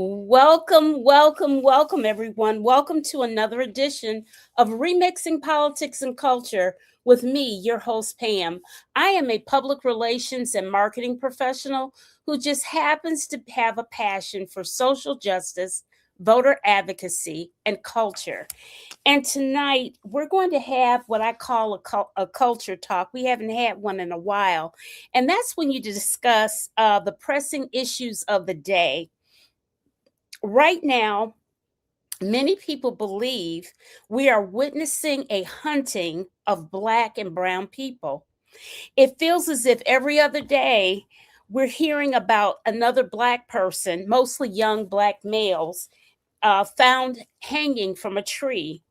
Welcome, everyone. Welcome to another edition of Remixing Politics and Culture with me, your host, Pam. I am a public relations and marketing professional who just happens to have a passion for social justice, voter advocacy, and culture. And tonight, we're going to have what I call a culture talk. We haven't had one in a while. And that's when you discuss the pressing issues of the day. Right now, many people believe we are witnessing a hunting of Black and Brown people. It feels as if every other day we're hearing about another Black person, mostly young Black males, found hanging from a tree.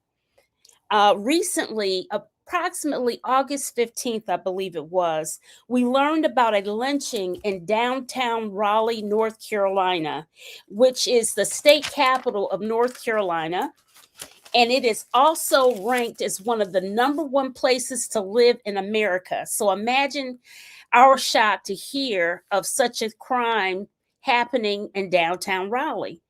Recently, approximately August 15th, I believe it was, we learned about a lynching in downtown Raleigh, North Carolina, which is the state capital of North Carolina. And it is also ranked as one of the number one places to live in America. So imagine our shock to hear of such a crime happening in downtown Raleigh.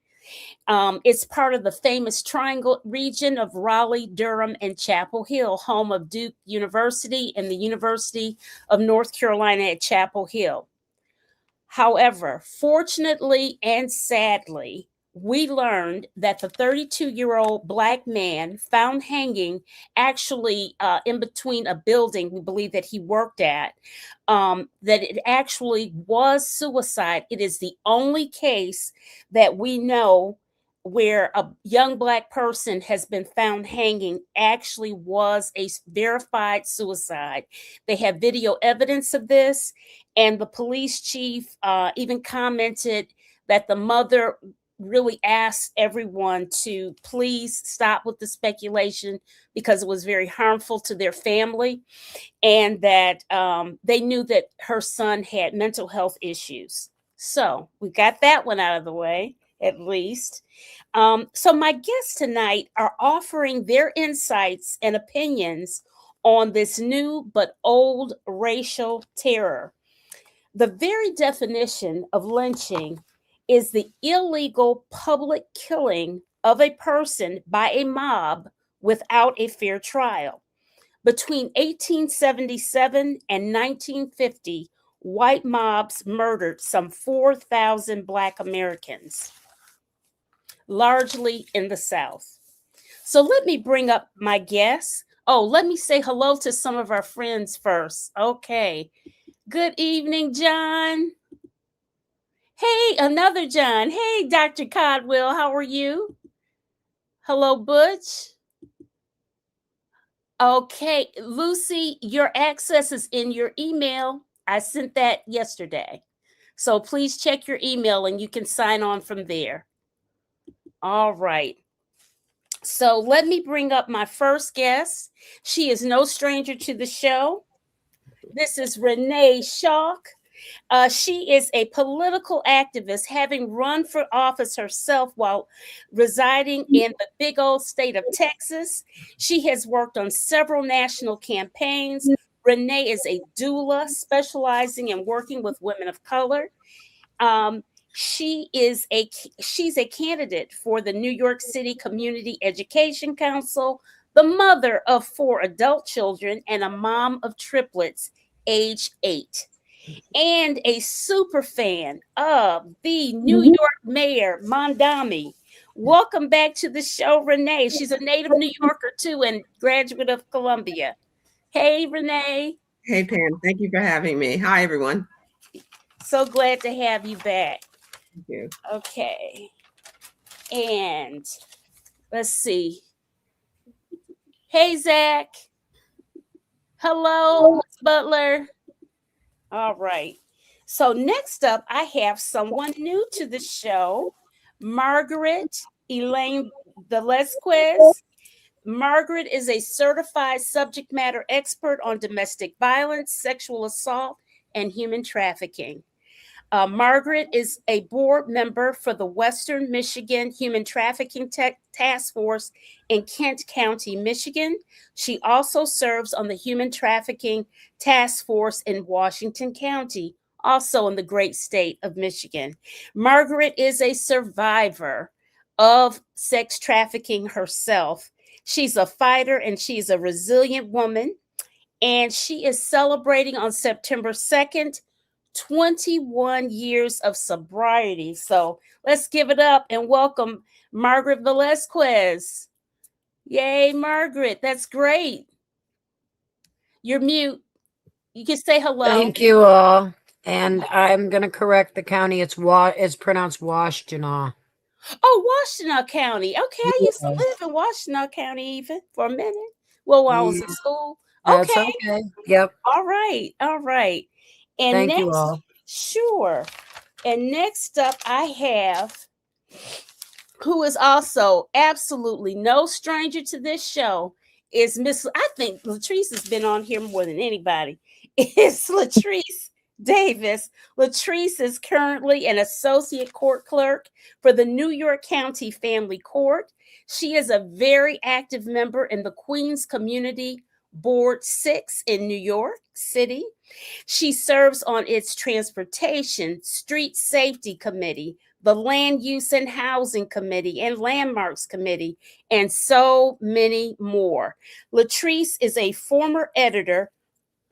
It's part of the famous Triangle region of Raleigh, Durham, and Chapel Hill, home of Duke University and the University of North Carolina at Chapel Hill. However, fortunately and sadly, we learned that the 32-year-old Black man found hanging actually in between a building we believe that he worked at, that it actually was suicide. It is the only case that we know where a young Black person has been found hanging actually was a verified suicide. They have video evidence of this, and the police chief even commented that the mother really asked everyone to please stop with the speculation because it was very harmful to their family, and that they knew that her son had mental health issues. So we got that one out of the way, at least. So my guests tonight are offering their insights and opinions on this new but old racial terror. The very definition of lynching is the illegal public killing of a person by a mob without a fair trial. Between 1877 and 1950, white mobs murdered some 4,000 Black Americans, largely in the South. So let me bring up my guests. Oh, let me say hello to some of our friends first. Okay. Good evening, John. Hey, another John. Hey, Dr. Codwell, how are you? Hello, Butch. Okay, Lucy, your access is in your email. I sent that yesterday. So please check your email and you can sign on from there. All right. So let me bring up my first guest. She is no stranger to the show. This is Renee Schalk. She is a political activist, having run for office herself while residing in the big old state of Texas. She has worked on several national campaigns. Renee is a doula specializing in working with women of color. Um, she's a candidate for the New York City Community Education Council, the mother of 4 adult children, and a mom of triplets, age 8, and a super fan of the New York Mayor, Mondami. Welcome back to the show, Renee. She's a native New Yorker, too, and graduate of Columbia. Hey, Renee. Hey, Pam. Thank you for having me. Hi, everyone. So glad to have you back. Thank you. Okay. And let's see. Hey, Zach. Hello, Ms. Butler. All right. So next up, I have someone new to the show, Margaret Elaine Velasquez. Margaret is a certified subject matter expert on domestic violence, sexual assault, and human trafficking. Margaret is a board member for the Western Michigan Human Trafficking Task Force in Kent County, Michigan. She also serves on the Human Trafficking Task Force in Washington County, also in the great state of Michigan. Margaret is a survivor of sex trafficking herself. She's a fighter and she's a resilient woman. And she is celebrating on September 2nd, 21 years of sobriety. So let's give it up and welcome Margaret Velasquez. Yay, Margaret. That's great. You're mute. You can say hello. Thank you all. And I'm going to correct the county. It's pronounced Washtenaw. Oh, Washtenaw County. Okay, I used to live in Washtenaw County even for a minute. Well, while I was in school. That's Okay. okay. Yep. All right. All right. And Thank next, you all. Sure. And next up, I have who is also absolutely no stranger to this show is Miss. I think Latrice has been on here more than anybody. It's Latrice Davis. Latrice is currently an associate court clerk for the New York County Family Court. She is a very active member in the Queens Community Board 6 in New York City. She serves on its Transportation, Street Safety Committee, the Land Use and Housing Committee, and Landmarks Committee, and so many more. Latrice is a former editor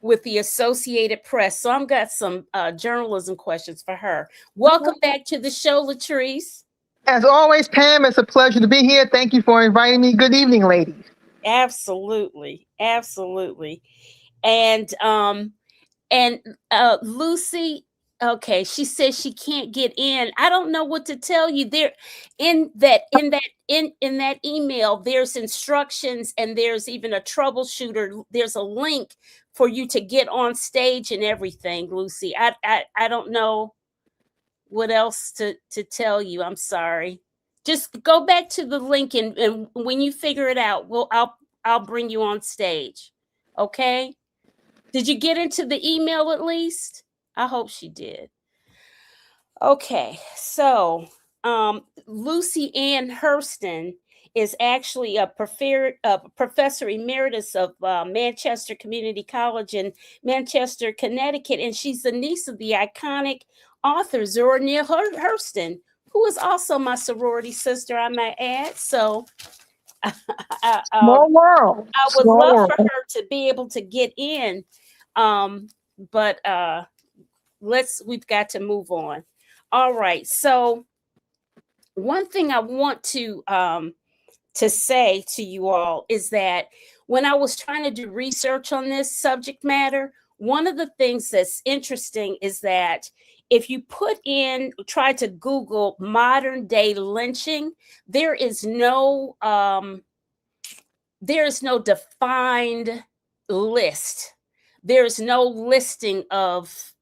with the Associated Press. So I've got some journalism questions for her. Welcome back to the show, Latrice. As always, Pam, it's a pleasure to be here. Thank you for inviting me. Good evening, ladies. Absolutely. Absolutely. And Lucy, okay, she says she can't get in. I don't know what to tell you. There in that email, there's instructions and there's even a troubleshooter. There's a link for you to get on stage and everything, Lucy. I don't know what else to tell you. I'm sorry. Just go back to the link and when you figure it out, I'll bring you on stage. Okay? Did you get into the email at least? I hope she did. Okay, so Lucy Ann Hurston is actually a professor emeritus of Manchester Community College in Manchester, Connecticut, and she's the niece of the iconic author Zora Neale Hurston, who is also my sorority sister, I might add. So Small world. I would love for her to be able to get in, but we've got to move on. All right. So one thing I want to say to you all is that when I was trying to do research on this subject matter, one of the things that's interesting is that if you try to Google modern day lynching, there is no defined list. There's no listing of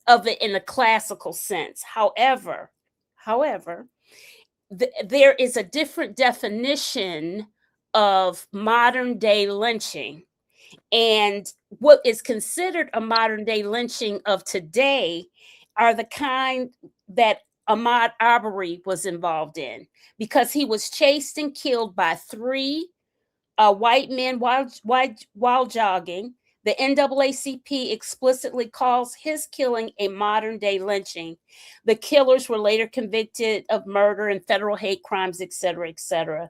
it in a classical sense. However, there is a different definition of modern day lynching. And what is considered a modern day lynching of today are the kind that Ahmaud Arbery was involved in, because he was chased and killed by 3 white men while jogging. The NAACP explicitly calls his killing a modern day lynching. The killers were later convicted of murder and federal hate crimes, et cetera, et cetera.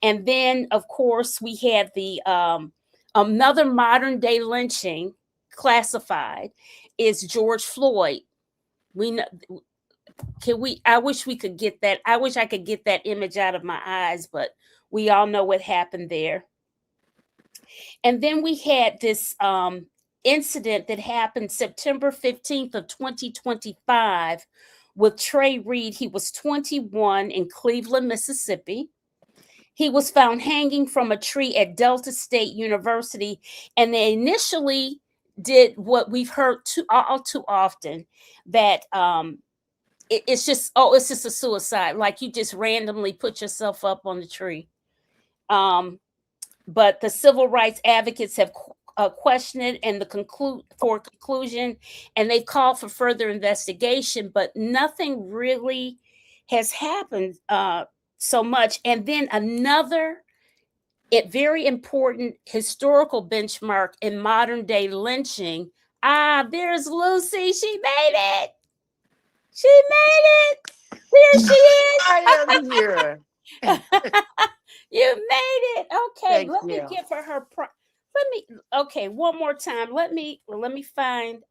And then, of course, we had the another modern day lynching classified is George Floyd. I wish we could get that. I wish I could get that image out of my eyes, but we all know what happened there. And then we had this incident that happened September 15th of 2025 with Trey Reed. He was 21 in Cleveland, Mississippi. He was found hanging from a tree at Delta State University, and they initially did what we've heard all too often, that it's just a suicide, like you just randomly put yourself up on the tree. But the civil rights advocates have questioned it and conclusion, and they've called for further investigation, but nothing really has happened so much. And then another very important historical benchmark in modern day lynching, There's Lucy. She made it. She made it. There she is. I am here. You made it. Okay, Thank let me you. give her okay, one more time. Let me find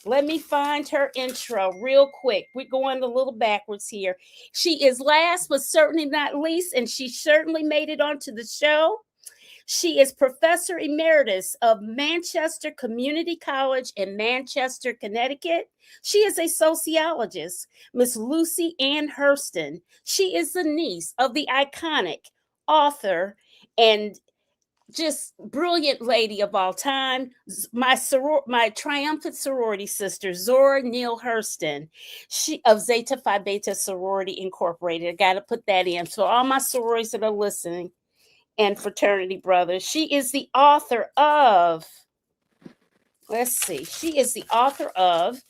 Let me find her intro real quick. We're going a little backwards here. She is last but certainly not least, and she certainly made it onto the show. She is Professor Emeritus of Manchester Community College in Manchester, Connecticut. She is a sociologist, Miss Lucy Ann Hurston. She is the niece of the iconic author and just brilliant lady of all time, my triumphant sorority sister, Zora Neale Hurston, she of Zeta Phi Beta Sorority Incorporated. I got to put that in. So all my sororities that are listening and fraternity brothers, she is the author of, she is the author of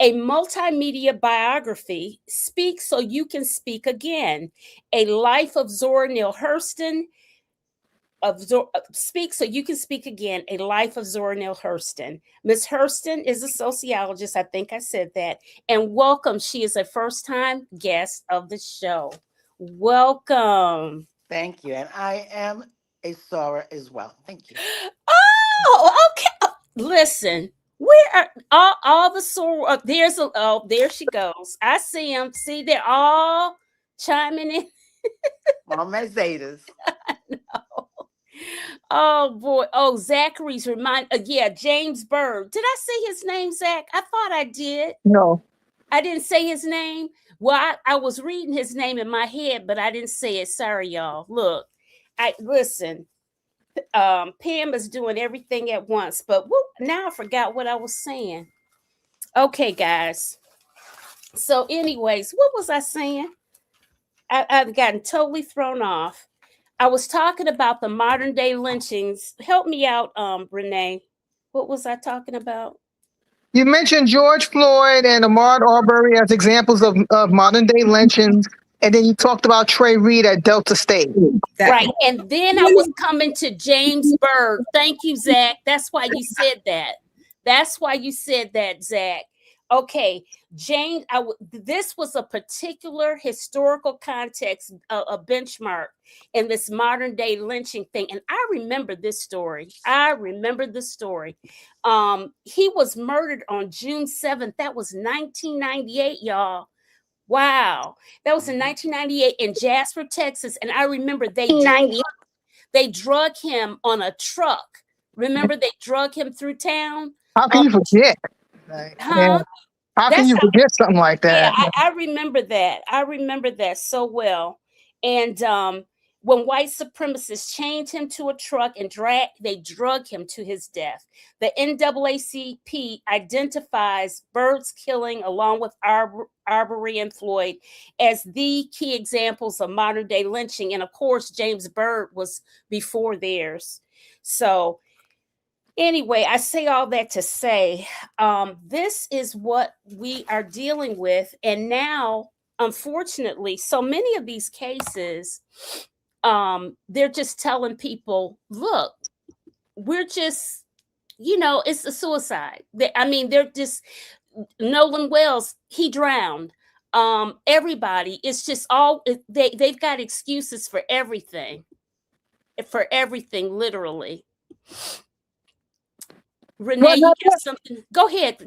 a multimedia biography, Speak So You Can Speak Again, A Life of Zora Neale Hurston, Speak So You Can Speak Again, A Life of Zora Neale Hurston. Miss Hurston is a sociologist. I think I said that. And welcome. She is a first-time guest of the show. Welcome. Thank you. And I am a Sora as well. Thank you. Oh, okay. Listen, where are all the soror? There she goes. I see them. See, they're all chiming in. All my Zetas. Oh boy. Oh, Zachary's James Bird. Did I say his name, Zach? I thought I did. No. I didn't say his name. Well, I was reading his name in my head, but I didn't say it. Sorry, y'all. Look, listen. Pam is doing everything at once, but now I forgot what I was saying. Okay, guys. So, anyways, what was I saying? I've gotten totally thrown off. I was talking about the modern day lynchings. Help me out, Renee. What was I talking about? You mentioned George Floyd and Ahmaud Arbery as examples of modern day lynchings, and then you talked about Trey Reed at Delta State. Right. And then I was coming to James Bird. Thank you, Zach. That's why you said that. That's why you said that, Zach. Okay, James, this was a particular historical context, a benchmark in this modern day lynching thing. And I remember this story. He was murdered on June 7th. That was 1998, y'all. Wow. That was in 1998 in Jasper, Texas. And I remember they drug him on a truck. Remember, they drug him through town. How can you forget? Huh? Yeah. How can you forget something like that? Yeah, I remember that. I remember that so well. And when white supremacists chained him to a truck and they drug him to his death. The NAACP identifies Bird's killing, along with Arbery and Floyd, as the key examples of modern day lynching. And of course, James Byrd was before theirs. So anyway, I say all that to say, this is what we are dealing with. And now, unfortunately, so many of these cases, they're just telling people, look, we're just, it's a suicide. They're just, Nolan Wells, he drowned. Everybody, it's just they've got excuses for everything, literally. Renee, you got something? Go ahead.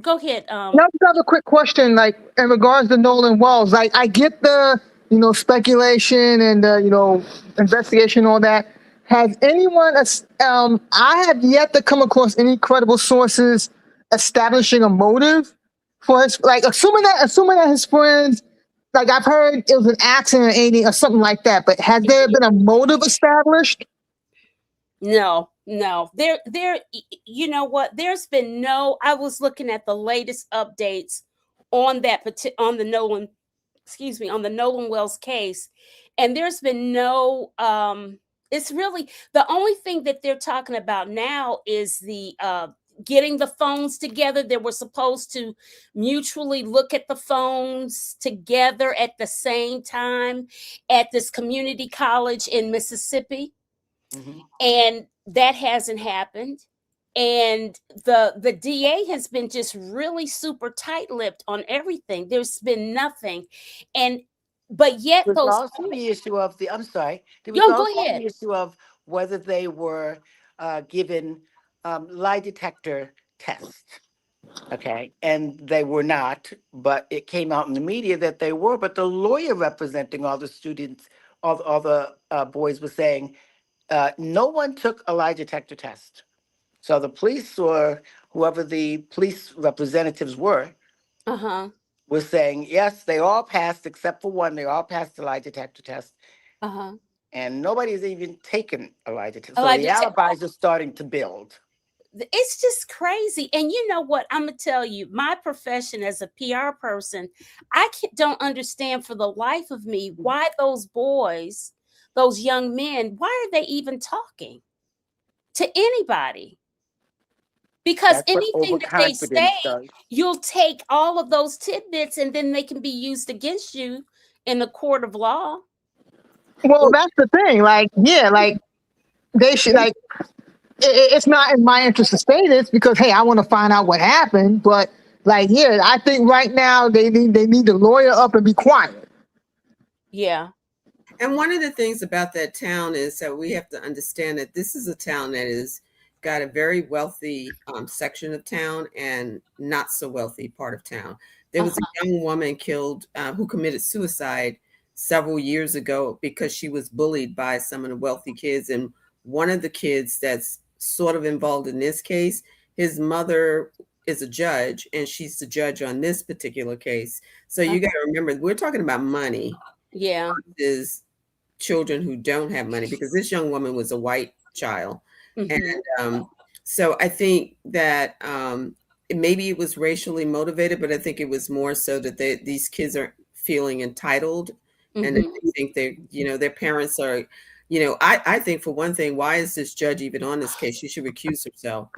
Now, just have a quick question, like in regards to Nolan Wells. Like, I get the, speculation and the, investigation, all that. Has anyone? I have yet to come across any credible sources establishing a motive for his, like, assuming that his friends, like, I've heard it was an accident, or something like that. But has there been a motive established? No. There, you know what? There's been no, I was looking at the latest updates on the Nolan Wells case, and there's been no, it's really, the only thing that they're talking about now is the, getting the phones together. They were supposed to mutually look at the phones together at the same time at this community college in Mississippi. Mm-hmm. And that hasn't happened. and the DA has been just really super tight-lipped on everything. There's been nothing, and but yet There's those. also the issue of the, I'm sorry, there was Yo, go also ahead. the issue of whether they were given lie detector tests. Okay. And they were not, but it came out in the media that they were. But the lawyer representing all the students, all the boys was saying, no one took a lie detector test. So the police or whoever the police representatives Uh-huh. were saying, yes, they all passed except for one. They all passed the lie detector test. Uh-huh. And nobody's even taken a lie detector. I So like the to tell. alibis are starting to build. It's just crazy. And you know what? I'm gonna tell you, my profession as a PR person, don't understand for the life of me why those boys, those young men, why are they even talking to anybody? Because That's what anything that they say, overconfidence does. you'll take all of those tidbits and then they can be used against you in the court of law. Well, that's the thing. Like, yeah, like they should like. It's not in my interest to say this because hey, I want to find out what happened. But like, yeah, I think right now they need to lawyer up and be quiet. Yeah. And one of the things about that town is that we have to understand that this is a town that is got a very wealthy section of town and not so wealthy part of town. There was a young woman killed who committed suicide several years ago because she was bullied by some of the wealthy kids. And one of the kids that's sort of involved in this case, his mother is a judge and she's the judge on this particular case. So you got to remember, we're talking about money. Yeah. Is children who don't have money because this young woman was a white child. And so I think that maybe it was racially motivated, but I think it was more so that these kids are feeling entitled and they think their parents are, I think for one thing, why is this judge even on this case? She should recuse herself.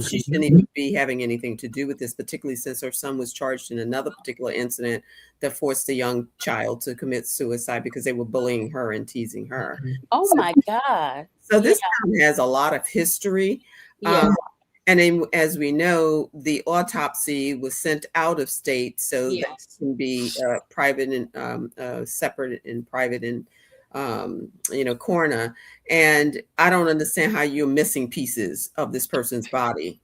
She shouldn't even be having anything to do with this, particularly since her son was charged in another particular incident that forced a young child to commit suicide because they were bullying her and teasing her. Oh my God. So this town has a lot of history. Yeah. And then, as we know, the autopsy was sent out of state, so that Yes. can be private and separate and private and coroner. And I don't understand how you're missing pieces of this person's body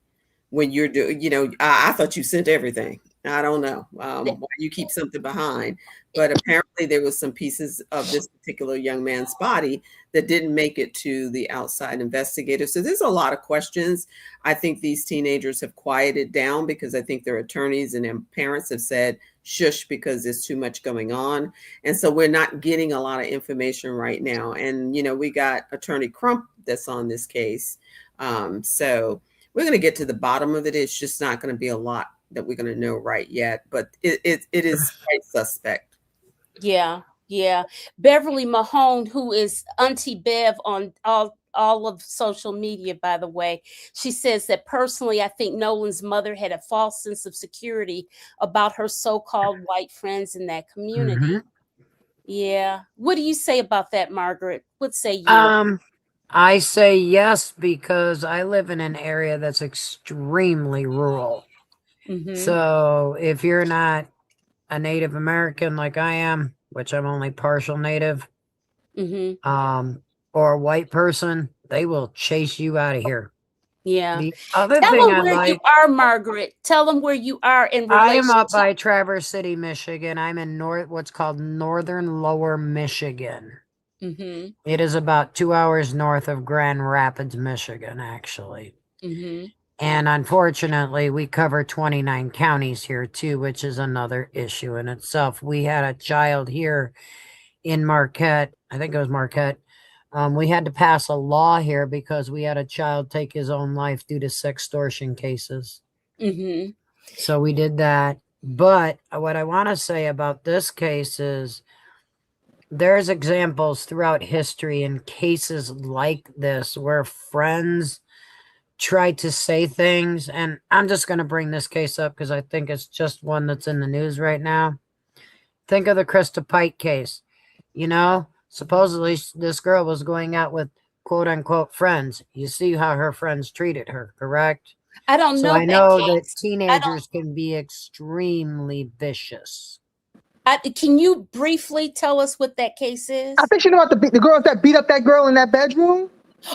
when you're doing. I thought you sent everything. I don't know why you keep something behind, but apparently there was some pieces of this particular young man's body that didn't make it to the outside investigator. So there's a lot of questions. I think these teenagers have quieted down because I think their attorneys and their parents have said, shush, because there's too much going on. And so we're not getting a lot of information right now. And, we got Attorney Crump that's on this case. So we're going to get to the bottom of it. It's just not going to be a lot that we're going to know right yet, but it is quite suspect. Yeah. Yeah. Beverly Mahone, who is Auntie Bev on all of social media, by the way, she says that personally, I think Nolan's mother had a false sense of security about her so-called white friends in that community. Yeah. What do you say about that, Margaret? What say you? I say yes because I live in an area that's extremely rural. So if you're not a Native American like I am, which I'm only partial Native, or a white person, they will chase you out of here. Yeah. The other Tell thing them I where you like, are, Margaret. Tell them where you are in I relation am up to. by Traverse City, Michigan. I'm in what's called northern lower Michigan. It is about 2 hours north of Grand Rapids, Michigan, actually. And unfortunately, we cover 29 counties here too, which is another issue in itself. We had a child here in Marquette. I think it was Marquette. We had to pass a law here because we had a child take his own life due to sextortion cases. So we did that. But what I want to say about this case is there's examples throughout history in cases like this where friends try to say things, and I'm just going to bring this case up because I think it's just one that's in the news right now. Think of the Krista Pike case. Supposedly this girl was going out with quote unquote friends. You see how her friends treated her, correct? I don't So know I that know that case. teenagers can be extremely vicious. Can you briefly tell us what that case is? I think you know about the girls that beat up that girl in that bedroom.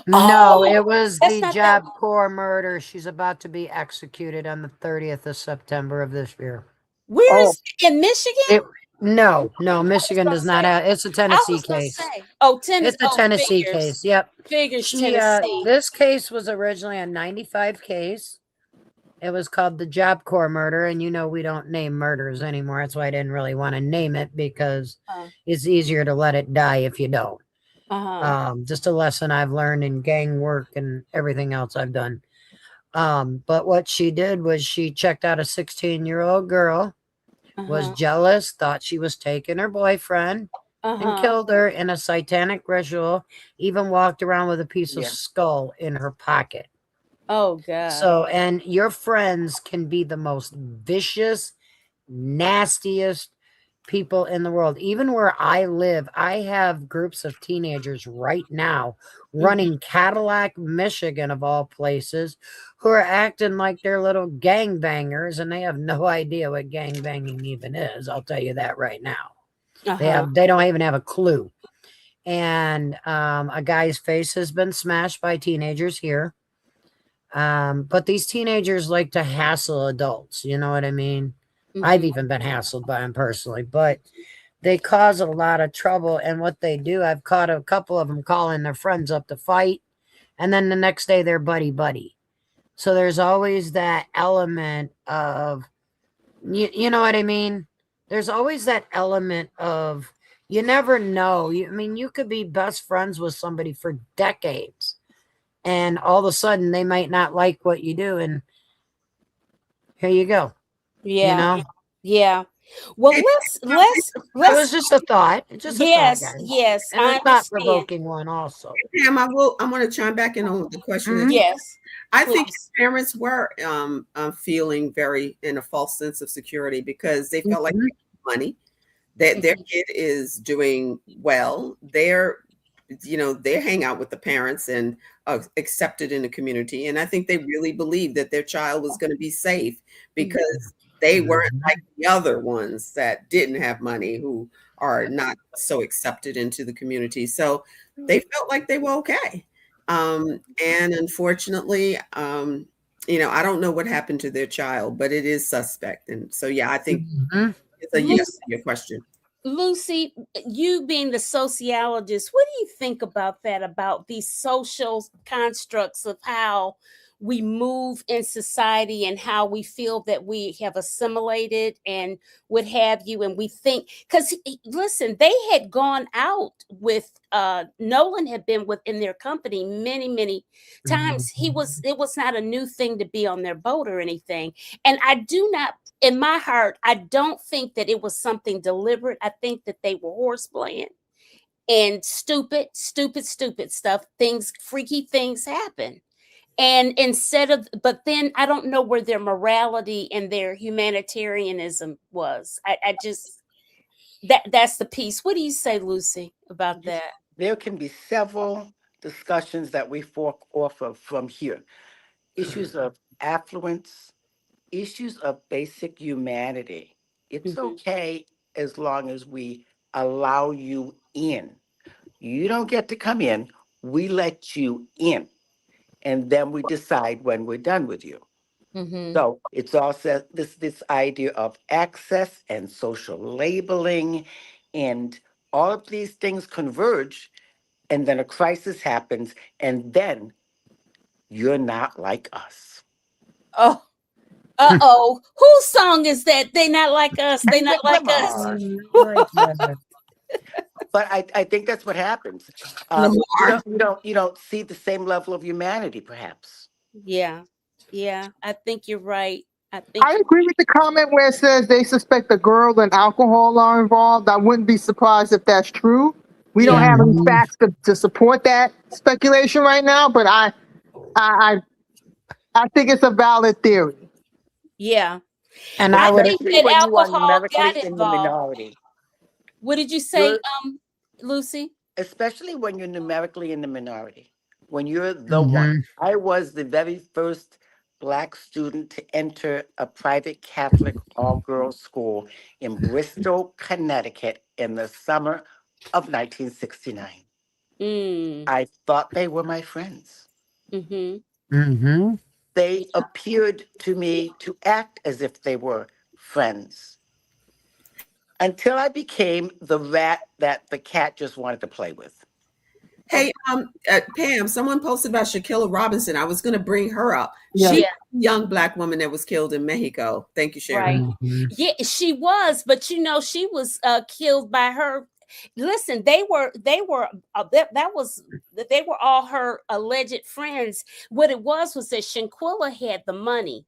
No, Oh, it was that's the not that Job one. Corps murder. She's about to be executed on the 30th of September of this year. Where Oh, is in Michigan? It no, Michigan gonna does not say- have. It's a I Tennessee was gonna case. say, oh, Tennessee. It's a Oh, Tennessee figures. case. Yep. Figures She Tennessee. this case was originally a 95 case. It was called the Job Corps murder, and you know we don't name murders anymore. That's why I didn't really want to name it, because it's easier to let it die if you don't. Just a lesson I've learned in gang work and everything else I've done. But what she did was she checked out a 16-year-old girl, was jealous, thought she was taking her boyfriend, and killed her in a satanic ritual, even walked around with a piece of Yeah. skull in her pocket. Oh God. So, and your friends can be the most vicious, nastiest people in the world. Even where I live, I have groups of teenagers right now running Cadillac, Michigan, of all places, who are acting like they're little gangbangers, and they have no idea what gangbanging even is. I'll tell you that right now. They don't even have a clue. And a guy's face has been smashed by teenagers here. But these teenagers like to hassle adults. You know what I mean? I've even been hassled by them personally, but they cause a lot of trouble. And what they do, I've caught a couple of them calling their friends up to fight, and then the next day they're buddy. So there's always that element of, you know what I mean? There's always that element of, you never know. I mean, you could be best friends with somebody for decades, and all of a sudden they might not like what you do, and here you go. Yeah. You know? Yeah. Well, let's It was just a thought. Just a thought, yes, guys. yes, And I a understand. thought-provoking one also. Pam, I want to chime back in on the question that Yes. I think please. parents were feeling very in a false sense of security because they felt like money, that their kid is doing well. They hang out with the parents and accepted in the community. And I think they really believed that their child was going to be safe because they weren't like the other ones that didn't have money, who are not so accepted into the community. So they felt like they were okay. And unfortunately, I don't know what happened to their child, but it is suspect. And so, yeah, I think it's a yes to your question. Lucy, you being the sociologist, what do you think about that, about these social constructs of how we move in society and how we feel that we have assimilated and what have you? And we think, because listen, they had gone out with Nolan had been within their company many times. It was not a new thing to be on their boat or anything. And I do not, in my heart, I don't think that it was something deliberate. I think that they were horseplaying and stupid stuff. Freaky things happen. And but then I don't know where their morality and their humanitarianism was. I just, that's the piece. What do you say, Lucy, about that? There can be several discussions that we fork off of from here. Issues of affluence, issues of basic humanity. It's okay as long as we allow you in. You don't get to come in, we let you in. And then we decide when we're done with you. So it's also this idea of access and social labeling, and all of these things converge, and then a crisis happens, and then you're not like us. Oh, uh-oh. Whose song is that? They not like us. They not Kendrick like us. Lamar. But I think that's what happens. You don't see the same level of humanity, perhaps. Yeah. I think you're right. I agree with the comment where it says they suspect the girl and alcohol are involved. I wouldn't be surprised if that's true. We don't have any facts to support that speculation right now, but I think it's a valid theory. Yeah. And I I would think Especially that when you are alcohol got numerically in the involved. minority. What did you say, Lucy? Especially when you're numerically in the minority. when you're the one. I was the very first Black student to enter a private Catholic all-girls school in Bristol, Connecticut in the summer of 1969. Mm. I thought they were my friends. Mm-hmm. They appeared to me to act as if they were friends until I became the rat that the cat just wanted to play with. Hey, Pam, someone posted about Shaquilla Robinson. I was going to bring her up. Yeah. She's a young Black woman that was killed in Mexico. Thank you, Sharon. Right. Yeah, she was, but she was killed by her. Listen, they were they were all her alleged friends. What it was that Shanquilla had the money.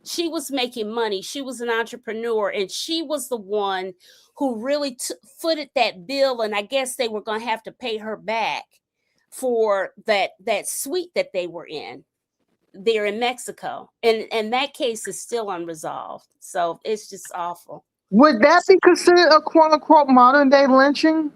She was making money. She was an entrepreneur, and she was the one who really footed that bill. And I guess they were going to have to pay her back for that suite that they were in there in Mexico. And that case is still unresolved. So it's just awful. Would that be considered a quote unquote modern day lynching?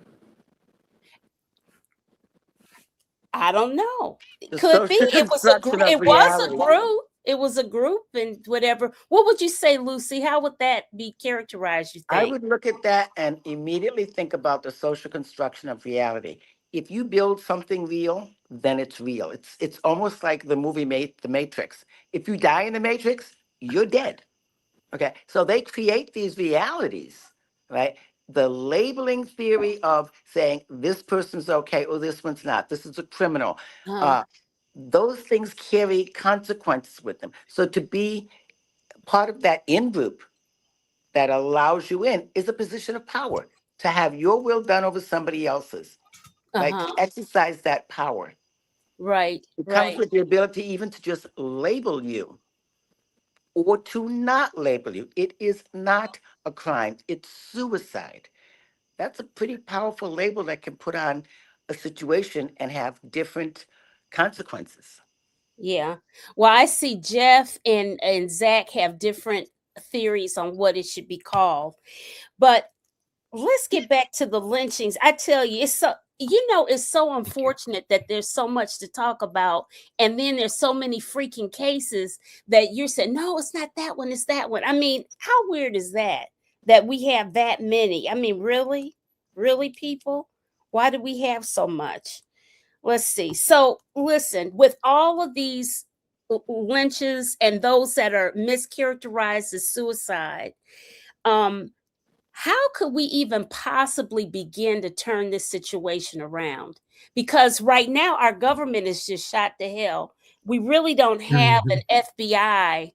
I don't know. It The could be. social It was a construction of it was reality. a group. It was a group and whatever. What would you say, Lucy? How would that be characterized, you I think? would look at that and immediately think about the social construction of reality. If you build something real, then it's real. It's almost like the movie The Matrix. If you die in the Matrix, you're dead. Okay, so they create these realities, right? The labeling theory of saying this person's okay or this one's not. This is a criminal. Those things carry consequences with them. So to be part of that in group that allows you in is a position of power to have your will done over somebody else's, right? To exercise that power. Right. It comes with the ability even to just label you or to not label you. It is not a crime, it's suicide. That's a pretty powerful label that can put on a situation and have different consequences. Yeah. Well, I see Jeff and Zach have different theories on what it should be called. But let's get back to the lynchings. I tell you, it's so unfortunate that there's so much to talk about, and then there's so many freaking cases that you're saying, no, it's not that one, it's that one. I mean, how weird is that we have that many? I mean, really, people, why do we have so much? Let's see. So listen, with all of these lynches and those that are mischaracterized as suicide, how could we even possibly begin to turn this situation around? Because right now our government is just shot to hell. We really don't have an FBI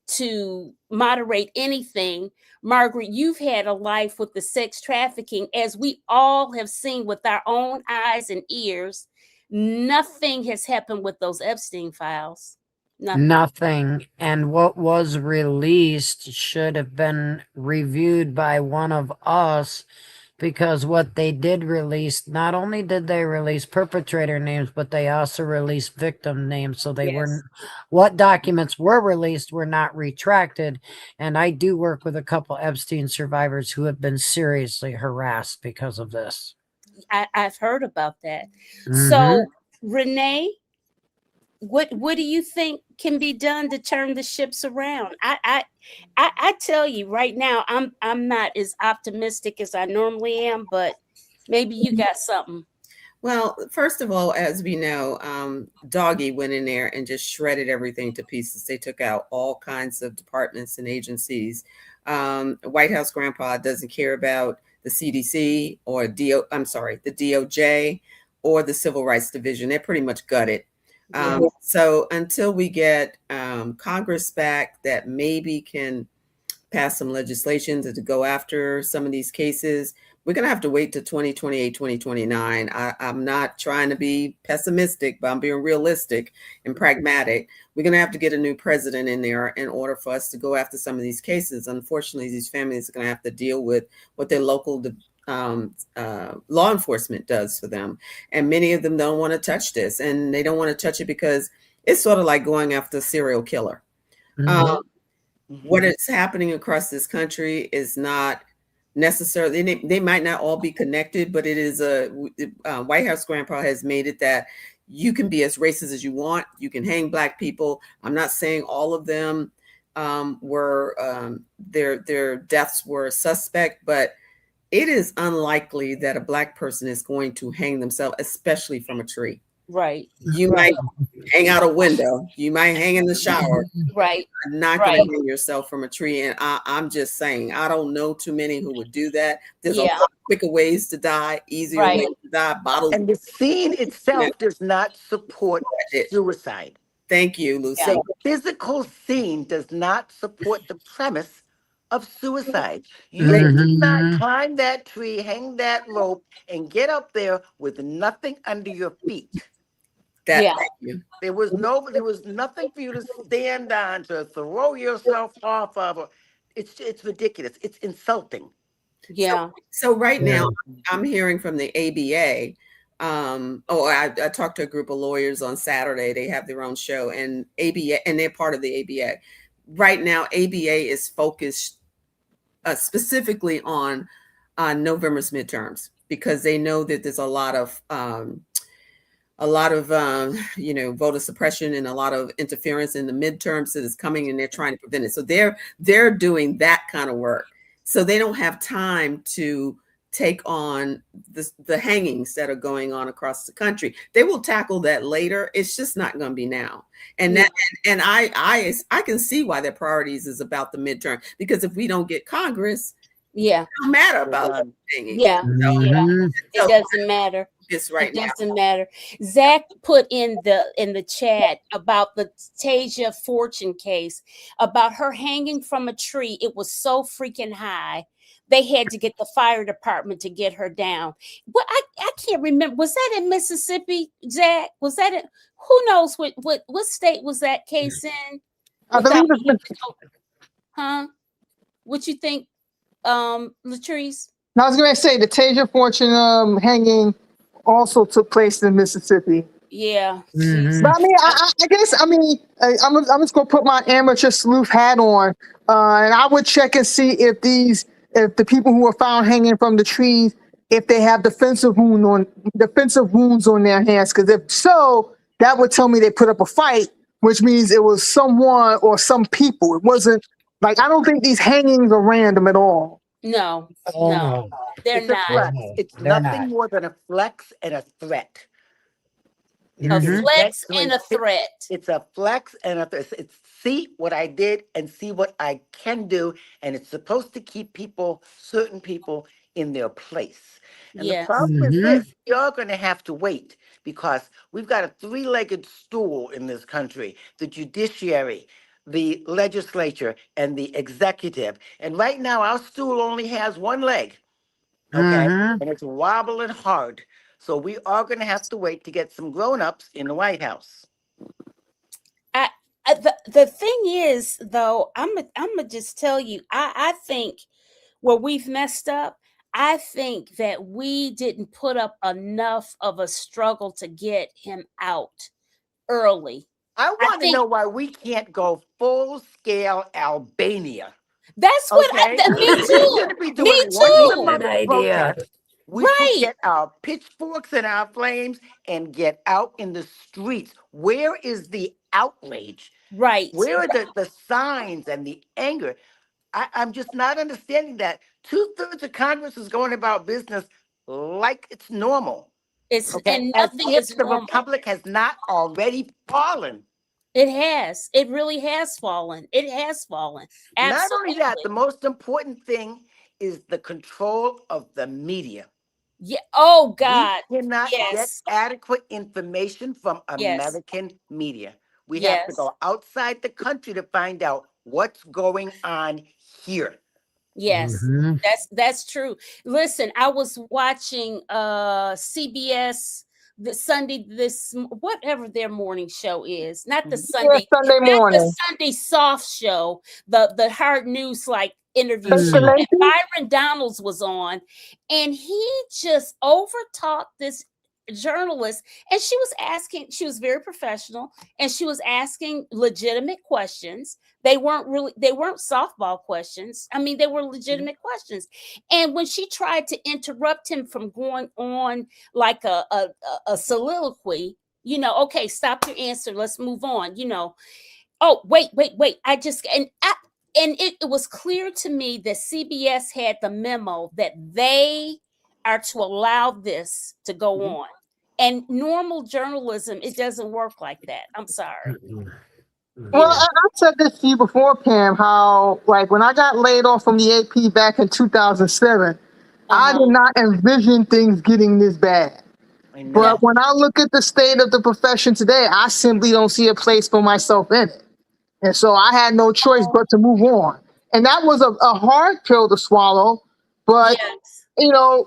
to moderate anything. Margaret, you've had a life with the sex trafficking, as we all have seen with our own eyes and ears. Nothing has happened with those Epstein files. Nothing. And what was released should have been reviewed by one of us, because what they did release, not only did they release perpetrator names, but they also released victim names. So they weren't, what documents were released were not retracted. And I do work with a couple Epstein survivors who have been seriously harassed because of this. I've heard about that. So, Renee, what do you think can be done to turn the ships around? I tell you right now, I'm not as optimistic as I normally am, but maybe you got something. Well, first of all, as we know, Doggy went in there and just shredded everything to pieces. They took out all kinds of departments and agencies. White House grandpa doesn't care about the CDC or the DOJ or the Civil Rights Division. They're pretty much gutted. So until we get Congress back that maybe can pass some legislation to go after some of these cases, we're going to have to wait to 2028, 2029. I'm not trying to be pessimistic, but I'm being realistic and pragmatic. We're going to have to get a new president in there in order for us to go after some of these cases. Unfortunately, these families are going to have to deal with what their local law enforcement does for them. And many of them don't want to touch this. And they don't want to touch it because it's sort of like going after a serial killer. What is happening across this country is not necessarily, they might not all be connected, but it is White House grandpa has made it that you can be as racist as you want. You can hang Black people. I'm not saying all of them were their deaths were suspect, but it is unlikely that a Black person is going to hang themselves, especially from a tree. Right. You might hang out a window. You might hang in the shower. Right. You're not going to hang yourself from a tree. And I'm just saying, I don't know too many who would do that. There's a lot of quicker ways to die, easier ways to die. Bottles. And the scene itself does not support suicide. Thank you, Lucy. The physical scene does not support the premise of suicide. You cannot climb that tree, hang that rope, and get up there with nothing under your feet. Thank you. There was nothing for you to stand on, to throw yourself off of. It's ridiculous. It's insulting. Yeah. So right now, I'm hearing from the ABA. I talked to a group of lawyers on Saturday. They have their own show, and ABA, and they're part of the ABA. Right now, ABA is focused specifically on November's midterms, because they know that there's a lot of voter suppression and a lot of interference in the midterms that is coming, and they're trying to prevent it. So they're doing that kind of work. So they don't have time to take on the hangings that are going on across the country. They will tackle that later. It's just not going to be now. And I can see why their priorities is about the midterm, because if we don't get Congress, it don't matter about hanging. It doesn't matter. It's right now. It doesn't matter. Zach put in the chat about the Tasia Fortune case, about her hanging from a tree. It was so freaking high. They had to get the fire department to get her down. But I can't remember. Was that in Mississippi, Zach? Was that in, who knows what state was that case in? I believe it's Huh? What you think, Latrice? I was going to say the Tasia Fortune hanging also took place in Mississippi. Yeah. But I mean, I guess, I'm just going to put my amateur sleuth hat on, and I would check and see if the people who were found hanging from the trees, if they have defensive wounds on their hands. Because if so, that would tell me they put up a fight, which means it was someone or some people. It wasn't like, I don't think these hangings are random at all. No, they're It's not. a flex. It's nothing more than a flex and a threat. A flex and a threat. It's a flex and a threat. It's see what I did and see what I can do. And it's supposed to keep certain people in their place. And the problem is this: you're going to have to wait, because we've got a three-legged stool in this country: the judiciary, the legislature, and the executive. And right now, our stool only has one leg, okay? And it's wobbling hard. So we are going to have to wait to get some grown-ups in the White House. The thing is, though, I'm gonna just tell you, I think where we've messed up, I think that we didn't put up enough of a struggle to get him out early. I want to know why we can't go full-scale Albania. That's what me too. Me too. Good idea. We should get our pitchforks and our flames and get out in the streets. Where is the outrage? Right. Where are the signs and the anger? I'm just not understanding that. 2/3 of Congress is going about business like it's normal. And nothing is the Republic has not already fallen. It has. It really has fallen. It has fallen. Absolutely. Not only that, the most important thing is the control of the media. Yeah. Oh God. We cannot get adequate information from American media. We have to go outside the country to find out what's going on here. Yes, that's true. Listen, I was watching CBS whatever their morning show is, not the Sunday morning, the Sunday soft show, the hard news like interview show. And Byron Donalds was on, and he just overtalked this journalist, and she was very professional, and she was asking legitimate questions. They weren't softball questions. I mean, they were legitimate questions. And when she tried to interrupt him from going on like a soliloquy, Okay, stop your answer. Let's move on. Oh, wait. It was clear to me that CBS had the memo that they are to allow this to go on. And normal journalism, it doesn't work like that. I'm sorry. Well, I said this to you before, Pam, how, like, when I got laid off from the AP back in 2007, I did not envision things getting this bad. But when I look at the state of the profession today, I simply don't see a place for myself in it. And so I had no choice but to move on. And that was a hard pill to swallow. But, Yes.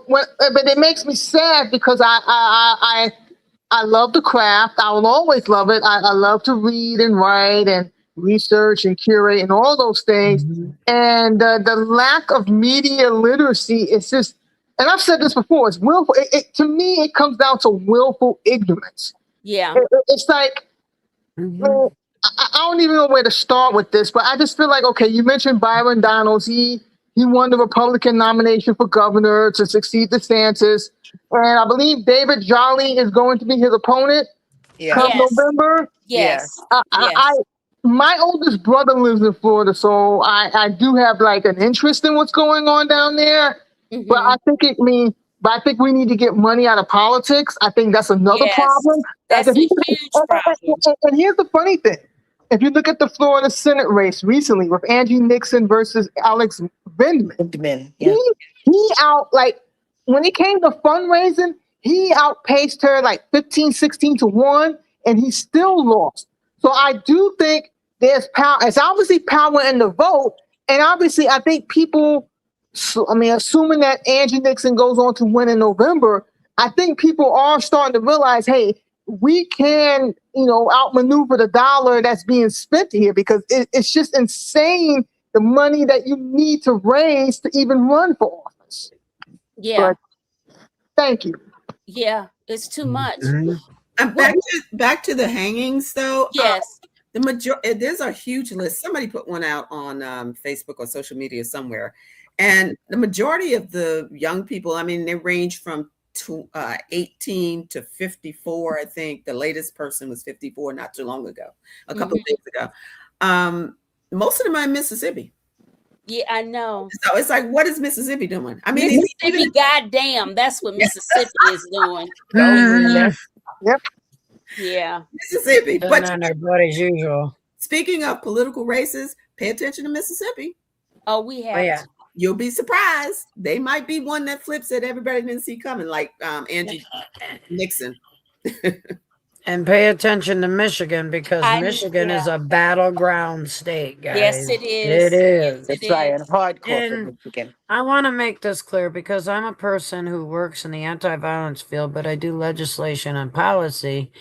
but it makes me sad because I love the craft. I will always love it. I love to read and write and research and curate and all those things. And the lack of media literacy is just, and I've said this before, it's willful. To me, it comes down to willful ignorance. Yeah. It's like, I don't even know where to start with this, but I just feel like, okay, you mentioned Byron Donalds. He won the Republican nomination for governor to succeed DeSantis. And I believe David Jolly is going to be his opponent come November. Yes. My oldest brother lives in Florida, so I do have like an interest in what's going on down there. But I think we need to get money out of politics. I think that's another problem. That's a huge problem. And here's the funny thing. If you look at the Florida Senate race recently with Angie Nixon versus Alex Vindman, he when it came to fundraising, he outpaced her like 15, 16 to 1, and he still lost. So I do think there's power. It's obviously power in the vote. And obviously, I think people, assuming that Angie Nixon goes on to win in November, I think people are starting to realize, hey, we can, outmaneuver the dollar that's being spent here, because it's just insane the money that you need to raise to even run for office. Yeah. But thank you. Yeah, it's too much. Back to the hangings, though. Yes. The majority, there's a huge list. Somebody put one out on Facebook or social media somewhere, and the majority of the young people, they range from 18 to 54. I think the latest person was 54 not too long ago, a couple of days ago. Most of them are in Mississippi. Yeah, I know. So it's like, what is Mississippi doing? Mississippi, goddamn, that's what Mississippi is doing. Yep. Yeah. Mississippi. But as usual. Speaking of political races, pay attention to Mississippi. Oh, we have. You'll be surprised. They might be one that flips that everybody didn't see coming, like Angie Nixon. And pay attention to Michigan, because Michigan is a battleground state, guys. Yes, it is. It is. It's right, and hardcore for Michigan. I want to make this clear, because I'm a person who works in the anti-violence field, but I do legislation and policy.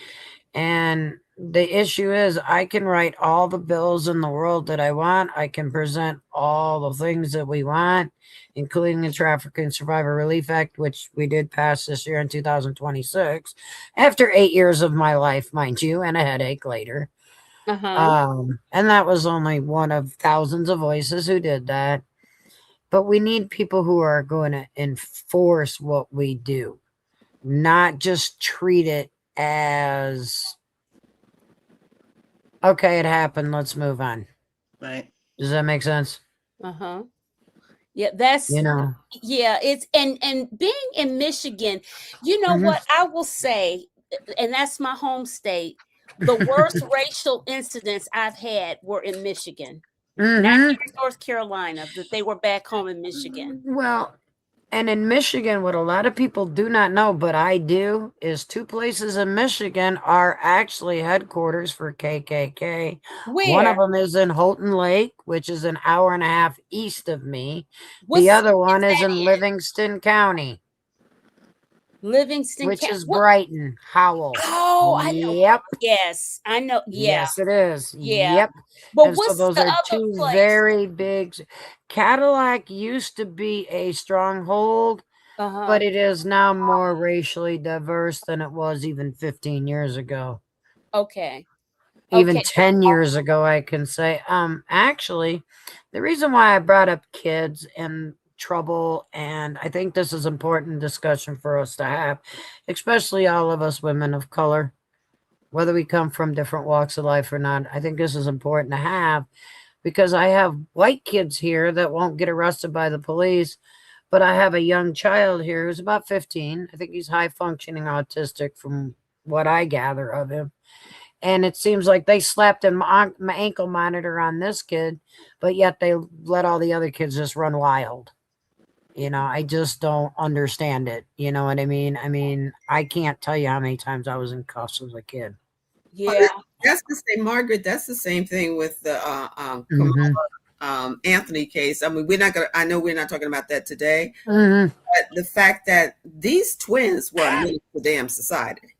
And the issue is, I can write all the bills in the world that I want. I can present all the things that we want, including the Trafficking Survivor Relief Act, which we did pass this year in 2026, after 8 years of my life, mind you, and a headache later. And that was only one of thousands of voices who did that. But we need people who are going to enforce what we do, not just treat it as, okay, it happened, let's move on. Right. Does that make sense? Yeah, that's yeah, it's and being in Michigan, what I will say, and that's my home state, the worst racial incidents I've had were in Michigan. Not here in North Carolina, that they were back home in Michigan. Well, and in Michigan, what a lot of people do not know, but I do, is 2 places in Michigan are actually headquarters for KKK. Where? One of them is in Houghton Lake, which is an hour and a half east of me. The other one is in Livingston County. Livingston, which is Brighton, Howell. Oh, I know. Yep. Yes, I know. Yeah. Yes, it is. Yeah. Yep. But And what's so those the are other 2 place? very big. Cadillac used to be a stronghold, but it is now more racially diverse than it was even 15 years ago. Okay. Even 10 years ago, I can say. Actually, the reason why I brought up kids and trouble, and I think this is important discussion for us to have, especially all of us women of color. whether we come from different walks of life or not. I think this is important to have because I have white kids here that won't get arrested by the police, but I have a young child here who's about 15. I think he's high functioning autistic from what I gather of him. And it seems like they slapped my ankle monitor on this kid, but yet they let all the other kids just run wild. I just don't understand it. You know what I mean? I mean, I can't tell you how many times I was in cuffs as a kid. Yeah. That's the same, Margaret. That's the same thing with the Anthony case. I mean, I know we're not talking about that today, but the fact that these twins were a menace to damn society.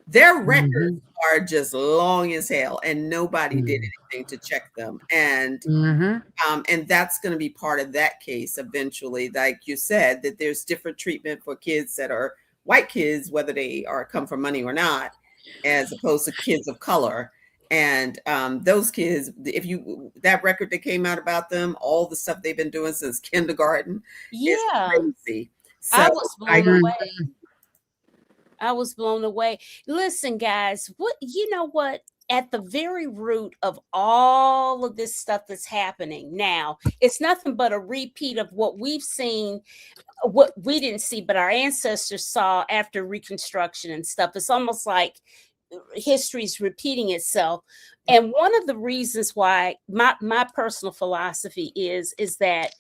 Their records are just long as hell, and nobody did anything to check them. And that's going to be part of that case eventually. Like you said, that there's different treatment for kids that are white kids, whether they come from money or not, as opposed to kids of color. And those kids, that record that came out about them, all the stuff they've been doing since kindergarten, is crazy. So I was blown away. I was blown away. Listen, guys, you know what? At the very root of all of this stuff that's happening now, it's nothing but a repeat of what we've seen, what we didn't see, but our ancestors saw after Reconstruction and stuff. It's almost like history's repeating itself. And one of the reasons why my personal philosophy is that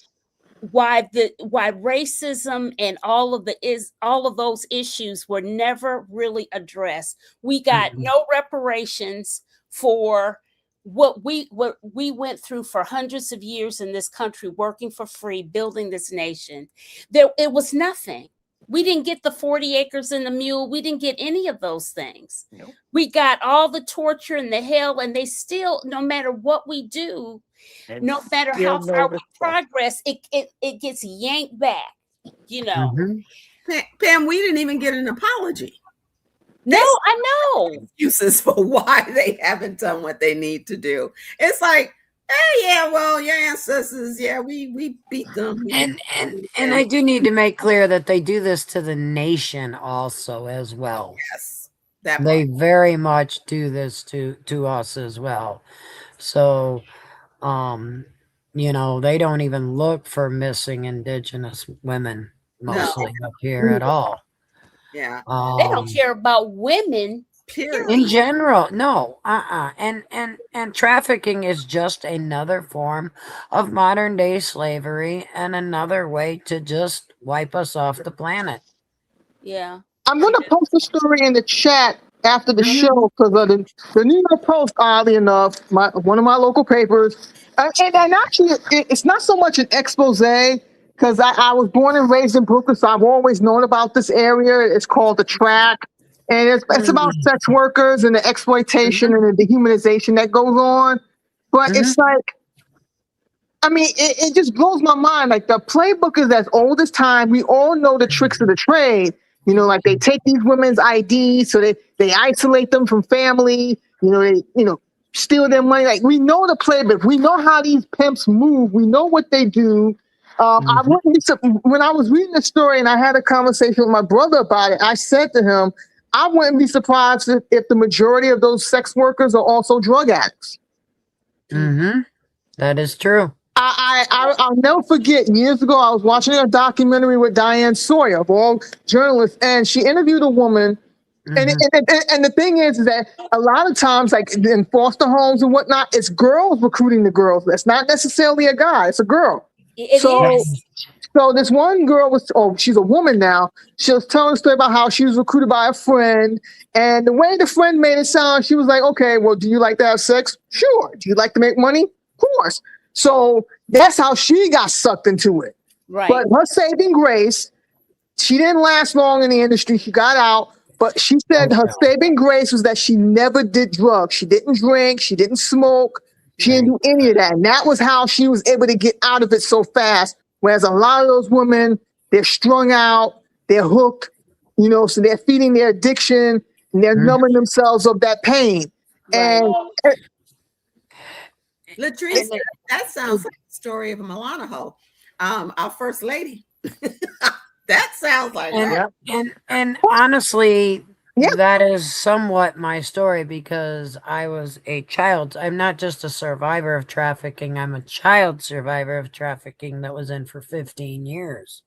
why racism and all of those issues were never really addressed. We got no reparations for what we went through for hundreds of years in this country, working for free, building this nation. It was nothing. We didn't get the 40 acres and the mule. We didn't get any of those things. Nope. We got all the torture and the hell, and they still, no matter what we do, and no matter how far we progress, it gets yanked back, Pam, we didn't even get an apology. No, I know. Excuses for why they haven't done what they need to do. It's like, hey, yeah, well, your ancestors, yeah, we beat them. And I do need to make clear that they do this to the nation also as well. Yes. They very much do this to us as well. So they don't even look for missing indigenous women mostly up here at all. Yeah. They don't care about women, period. In general, no. And trafficking is just another form of modern day slavery and another way to just wipe us off the planet. Yeah. I'm going to post a story in the chat after the show because the New York Post, oddly enough, one of my local papers, and actually it's not so much an expose because I was born and raised in Brooklyn, so I've always known about this area. It's called the Track, and it's about sex workers and the exploitation and the dehumanization that goes on. But it's like, I mean, it just blows my mind. Like the playbook is as old as time. We all know the tricks of the trade. Like they take these women's IDs, so they isolate them from family. They steal their money. Like we know the playbook. We know how these pimps move. We know what they do. I wouldn't be when I was reading the story and I had a conversation with my brother about it. I said to him, I wouldn't be surprised if the majority of those sex workers are also drug addicts. That is true. I'll never forget, years ago, I was watching a documentary with Diane Sawyer, of all journalists, and she interviewed a woman. And the thing is that a lot of times, like in foster homes and whatnot, it's girls recruiting the girls. It's not necessarily a guy, it's a girl. So this one girl she's a woman now. She was telling a story about how she was recruited by a friend. And the way the friend made it sound, she was like, okay, well, do you like to have sex? Sure. Do you like to make money? Of course. So that's how she got sucked into it. Right. But her saving grace, she didn't last long in the industry. She got out. But she said her saving grace was that she never did drugs. She didn't drink. She didn't smoke. She didn't do any of that. And that was how she was able to get out of it so fast. Whereas a lot of those women, they're strung out, they're hooked, so they're feeding their addiction and they're numbing themselves of that pain. Right. And Latrice, that sounds like the story of Milana Ho, our first lady. That sounds like and honestly, Yeah. That is somewhat my story because I was a child. I'm not just a survivor of trafficking, I'm a child survivor of trafficking that was in for 15 years.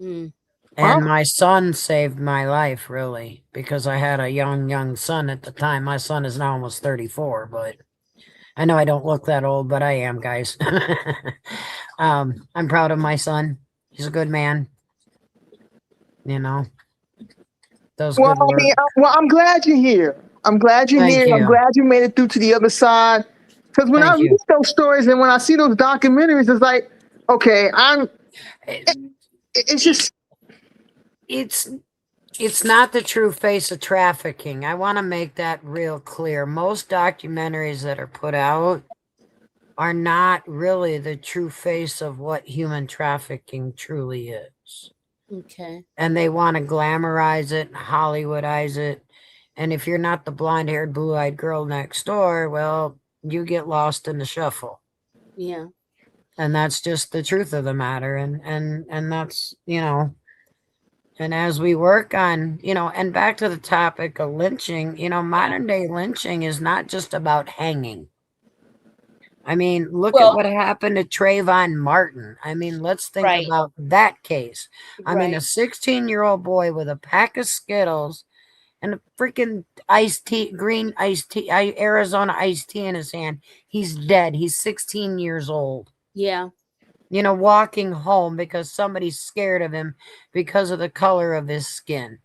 Mm. Wow. And my son saved my life, really, because I had a young son at the time. My son is now almost 34, but I know I don't look that old, but I am, guys. I'm proud of my son. He's a good man, you know, does Well, good I work. mean, I'm glad you're here. I'm glad you're Thank here. I'm you. glad you made it through to the other side. Because when I Thank read you. those stories and when I see those documentaries, it's like, okay, It- it's just, It's it's not the true face of trafficking. I want to make that real clear. Most documentaries that are put out are not really the true face of what human trafficking truly is. Okay. And they want to glamorize it, Hollywoodize it. And if you're not the blonde haired, blue eyed girl next door, well, you get lost in the shuffle. Yeah. And that's just the truth of the matter. And that's, and as we work on, and back to the topic of lynching, modern day lynching is not just about hanging. I mean, look at Well, what happened to Trayvon Martin. I mean, let's think right. about that case. I mean, a Right. 16-year-old boy with a pack of Skittles and a freaking iced tea, green iced tea, Arizona iced tea in his hand. He's dead. He's 16 years old. Yeah. Walking home because somebody's scared of him because of the color of his skin.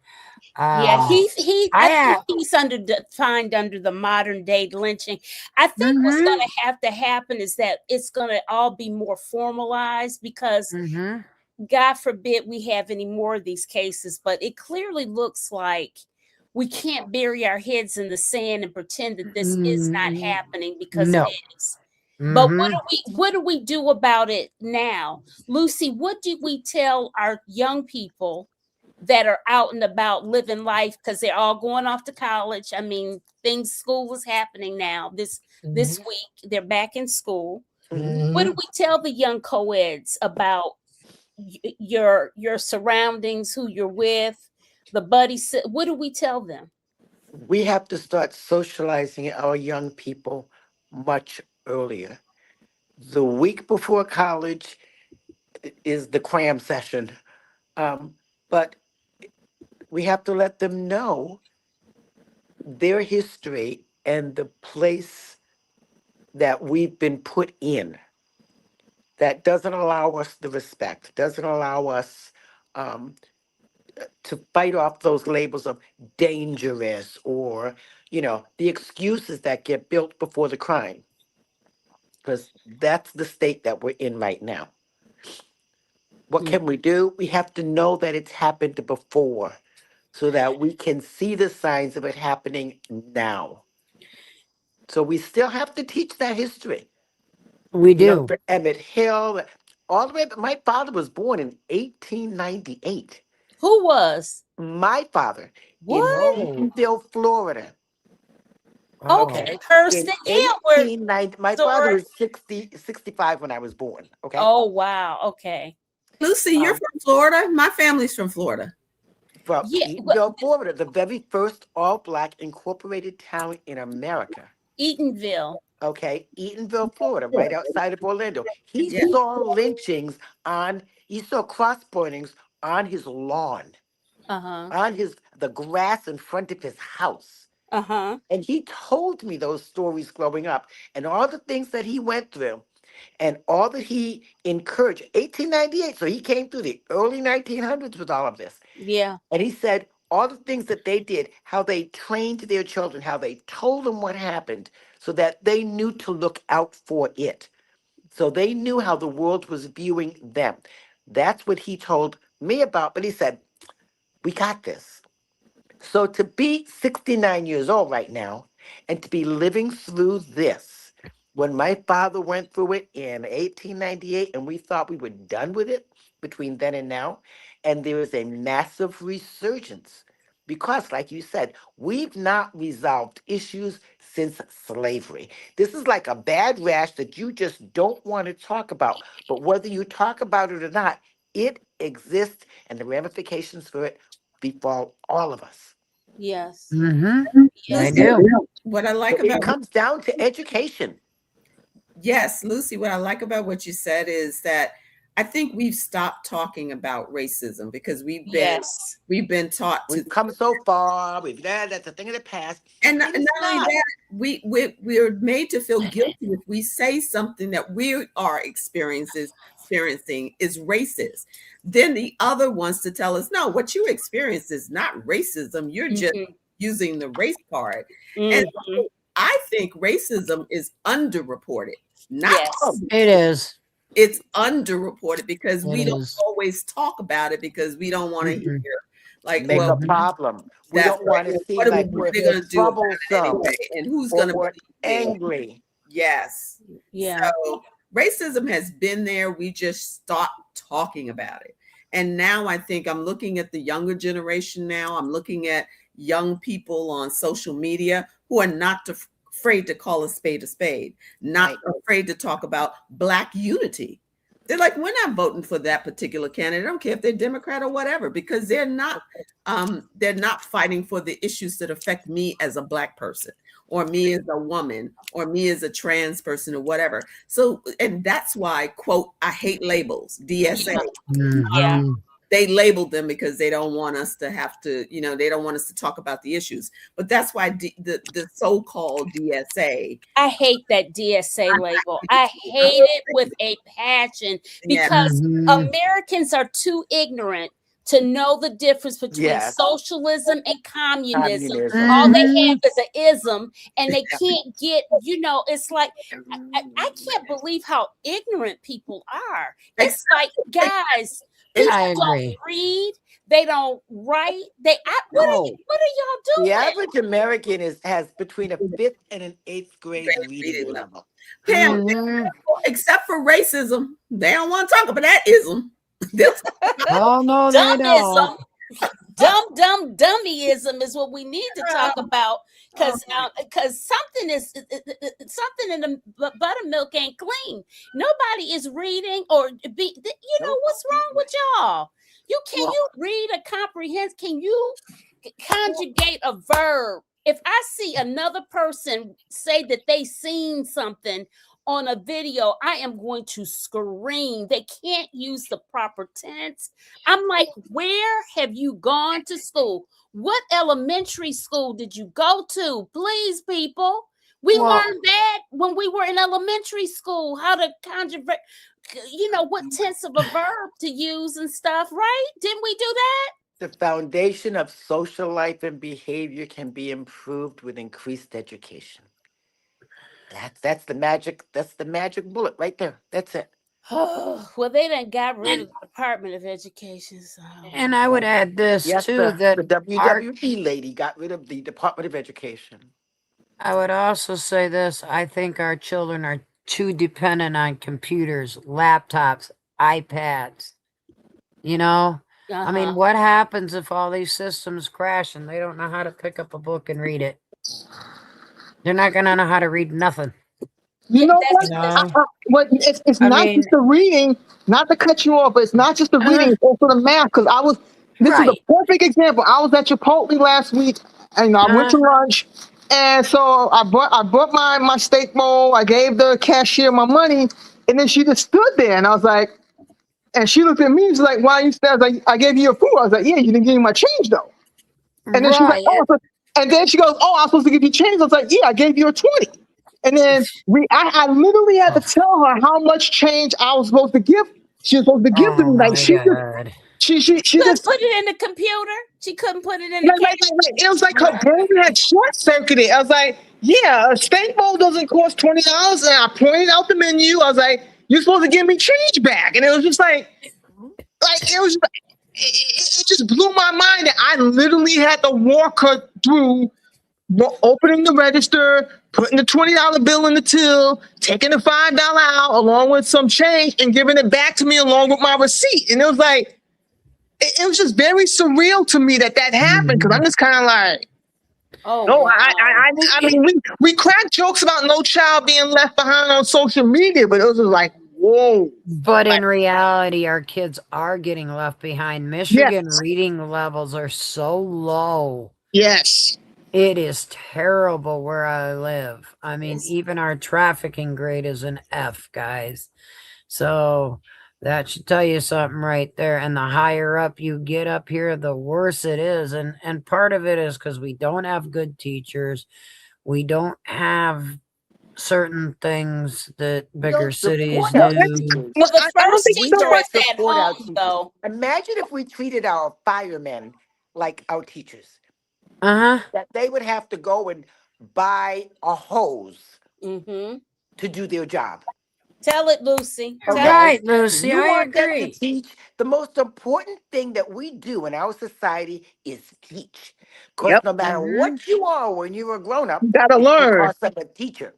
Yeah, Um, he I I think have. he's defined under the modern day lynching. I think what's Mm-hmm. gonna have to happen is that it's gonna all be more formalized because Mm-hmm. God forbid we have any more of these cases, but it clearly looks like we can't bury our heads in the sand and pretend that this is not happening because it No. is. But Mm-hmm. what do we do about it now? Lucy, what do we tell our young people that are out and about living life because they're all going off to college? I mean, school is happening now. This week they're back in school. What do Mm-hmm. we tell the young co-eds about your surroundings, who you're with, the buddies? What do we tell them? We have to start socializing our young people much earlier. The week before college is the cram session. Um, but we have to let them know their history and the place that we've been put in that doesn't allow us the respect, doesn't allow us um, to fight off those labels of dangerous or, the excuses that get built before the crime. Because that's the state that we're in right now. What Mm. can we do? We have to know that it's happened before so that we can see the signs of it happening now. So we still have to teach that history. We You know, do. for Emmett Hill, all the way. My father was born in 1898. Who was? My father in What? Oh. Eatonville, Florida. Okay, Oh. Okay. In Hurston. Yeah, we're 1890, my father sorry. was 65 when I was born. Okay. Oh wow. Okay. Lucy, you're Um, from Florida. My family's from Florida. from Yeah. Well, Eatonville, Florida, the very first all black incorporated town in America. Eatonville. Okay. Eatonville, Florida, right outside of Orlando. He Yeah. saw lynchings he saw cross burnings on his lawn, Uh huh. on the grass in front of his house. Uh huh. And he told me those stories growing up and all the things that he went through and all that he encouraged. 1898, so he came through the early 1900s with all of this. Yeah. And he said all the things that they did, how they trained their children, how they told them what happened so that they knew to look out for it. So they knew how the world was viewing them. That's what he told me about. But he said, we got this. So to be 69 years old right now and to be living through this, when my father went through it in 1898 and we thought we were done with it between then and now, and there is a massive resurgence because, like you said, we've not resolved issues since slavery. This is like a bad rash that you just don't want to talk about. But whether you talk about it or not, it exists and the ramifications for it befall all of us. Yes. Mm-hmm. I Yes. do. What I like It about comes down to education. Yes, Lucy, what I like about what you said is that I think we've stopped talking about racism because Yes. we've been taught to, We've come so far. That's a thing of the past. and And not it's only not. that, we're made to feel guilty if we say something that we are experiencing is racist. Then the other wants to tell us, no, what you experience is not racism. You're just Mhm. using the race card. And Mhm. I think racism is underreported, not Yes. It is. it's underreported because It we don't is. always talk about it because we don't want to hear Mm-mm. like, Make well, a Mhm. problem. We that's don't right. want to What seem like what are we're they going to do about it troublesome anyway? And who's or going to we're believe me? angry. Yes. Yeah. So racism has been there. We just stopped talking about it. And now I think I'm looking at the younger generation now. I'm looking at young people on social media who are not afraid to call a spade, not Right. afraid to talk about Black unity. They're like, we're not voting for that particular candidate. I don't care if they're Democrat or whatever, because they're not fighting for the issues that affect me as a Black person, or me as a woman, or me as a trans person, or whatever. So, and that's why, quote, I hate labels, DSA. Yeah. Mhm. They labeled them because they don't want us to have to, they don't want us to talk about the issues. But that's why the so-called DSA. I hate that DSA label. I hate it with a passion Yeah. because Mhm. Americans are too ignorant to know the difference between Yes. socialism and communism. Communism. All they Mhm. have is an ism, and they can't get, it's like, I can't believe how ignorant people are. It's like, guys, people I don't agree. read, they don't write. No. What are y'all The doing? average American has between a 5th and an 8th grade reading Reading level. Pam, Mhm. except for racism, they don't want to talk about that ism. Oh no, they don't. Dumb dummyism is what we need to talk about, because something something in the buttermilk ain't clean. Nobody is reading or Nope. what's wrong with y'all. Can Well, you read a comprehend? Can you conjugate a verb? If I see another person say that they seen something on a video, I am going to scream. They can't use the proper tense. I'm like, where have you gone to school? What elementary school did you go to? Please, people. We Well- learned that when we were in elementary school, how to conjugate, what tense of a verb to use and stuff, right? Didn't we do that? the foundation of social life and behavior can be improved with increased education. That's the magic. That's the magic bullet right there. That's it. Well, they done got rid of the Department of Education. So. And I would add this Yes, too, that the WWP lady got rid of the Department of Education. I would also say this. I think our children are too dependent on computers, laptops, iPads. I mean, what happens if all these systems crash and they don't know how to pick up a book and read it? They're not going to know how to read nothing. You know that's- what? It's not mean- just the reading. Not to cut you off, but it's not just the reading. It's also the math. Because this is Right. a perfect example. I was at Chipotle last week, and I went to lunch, and so I bought my steak bowl. I gave the cashier my money, and then she just stood there, and I was like, and she looked at me. She's like, "Why you?" I was like, "I gave you your food." I was like, "Yeah, you didn't give me my change though." And then she's like, Right. "Oh," and then she goes, "Oh, I'm supposed to give you change." I was like, "Yeah, I gave you a 20." And then I literally had to tell her how much change I was supposed to give. She was supposed to give to Oh me. Like my she God. just couldn't put it in the computer. She couldn't put it in the like, it was like her brain had short circuited. I was like, "Yeah, a steak bowl doesn't cost $20." And I pointed out the menu. I was like, "You're supposed to give me change back." And it was just like it was. It just blew my mind that I literally had to walk her through opening the register, putting the $20 bill in the till, taking the $5 out along with some change, and giving it back to me along with my receipt. And it was like, it was just very surreal to me that happened, because I'm just kind of like, Oh, no, wow. I mean, we crack jokes about no child being left behind on social media, but it was just like, Whoa. But in reality, our kids are getting left behind. Michigan Yes. reading levels are so low. Yes. It is terrible where I live. I mean, Yes. even our trafficking grade is an F, guys. So that should tell you something right there. And the higher up you get up here, the worse it is. And part of it is because we don't have good teachers. We don't have certain things that We bigger don't cities support our do. teachers. Well, the I don't first think We teacher so. don't is at support our home, teachers. though. Imagine if we treated our firemen like our teachers, Uh-huh. that they would have to go and buy a hose Mm-hmm. to do their job. Tell it, Lucy. Tell Okay. Right, Lucy, You I want them to agree. teach. The most important thing that we do in our society is teach. Because Yep. no matter Mm-hmm. what you are when you're a grown up, You gotta it's learn. because of a teacher.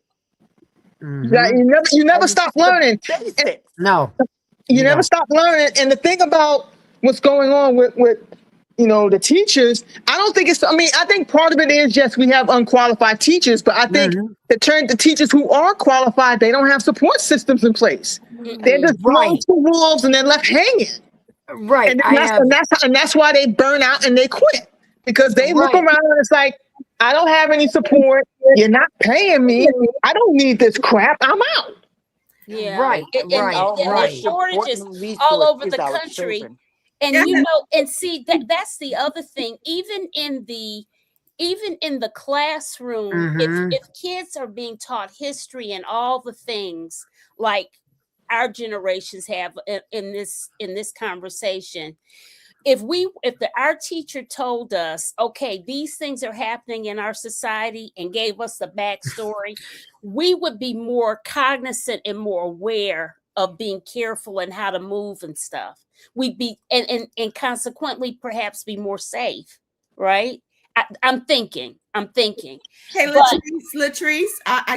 Mm-hmm. You never And stop it's the learning. basics. No, You you never don't. stop learning. And the thing about what's going on with the teachers, I don't think it's. I mean, I think part of it is just we have unqualified teachers, but I think Mm-hmm. the teachers who are qualified, they don't have support systems in place. They're Mm-mm. just thrown Right, to wolves and they're left hanging. right. And then I have that's why they burn out and they quit because they look right. around and it's like, I don't have any support. You're not paying me. I don't need this crap. I'm out. Yeah. Right, right, Our And there's most right. shortages important all resource over is the our country. children. And Yeah. and see that's the other thing. Even in the classroom, Mm-hmm. if kids are being taught history and all the things like our generations have in this conversation, if our teacher told us, okay, these things are happening in our society and gave us the backstory, we would be more cognizant and more aware of being careful and how to move and stuff. We'd be and consequently perhaps be more safe, right? I'm thinking. Hey, But Latrice,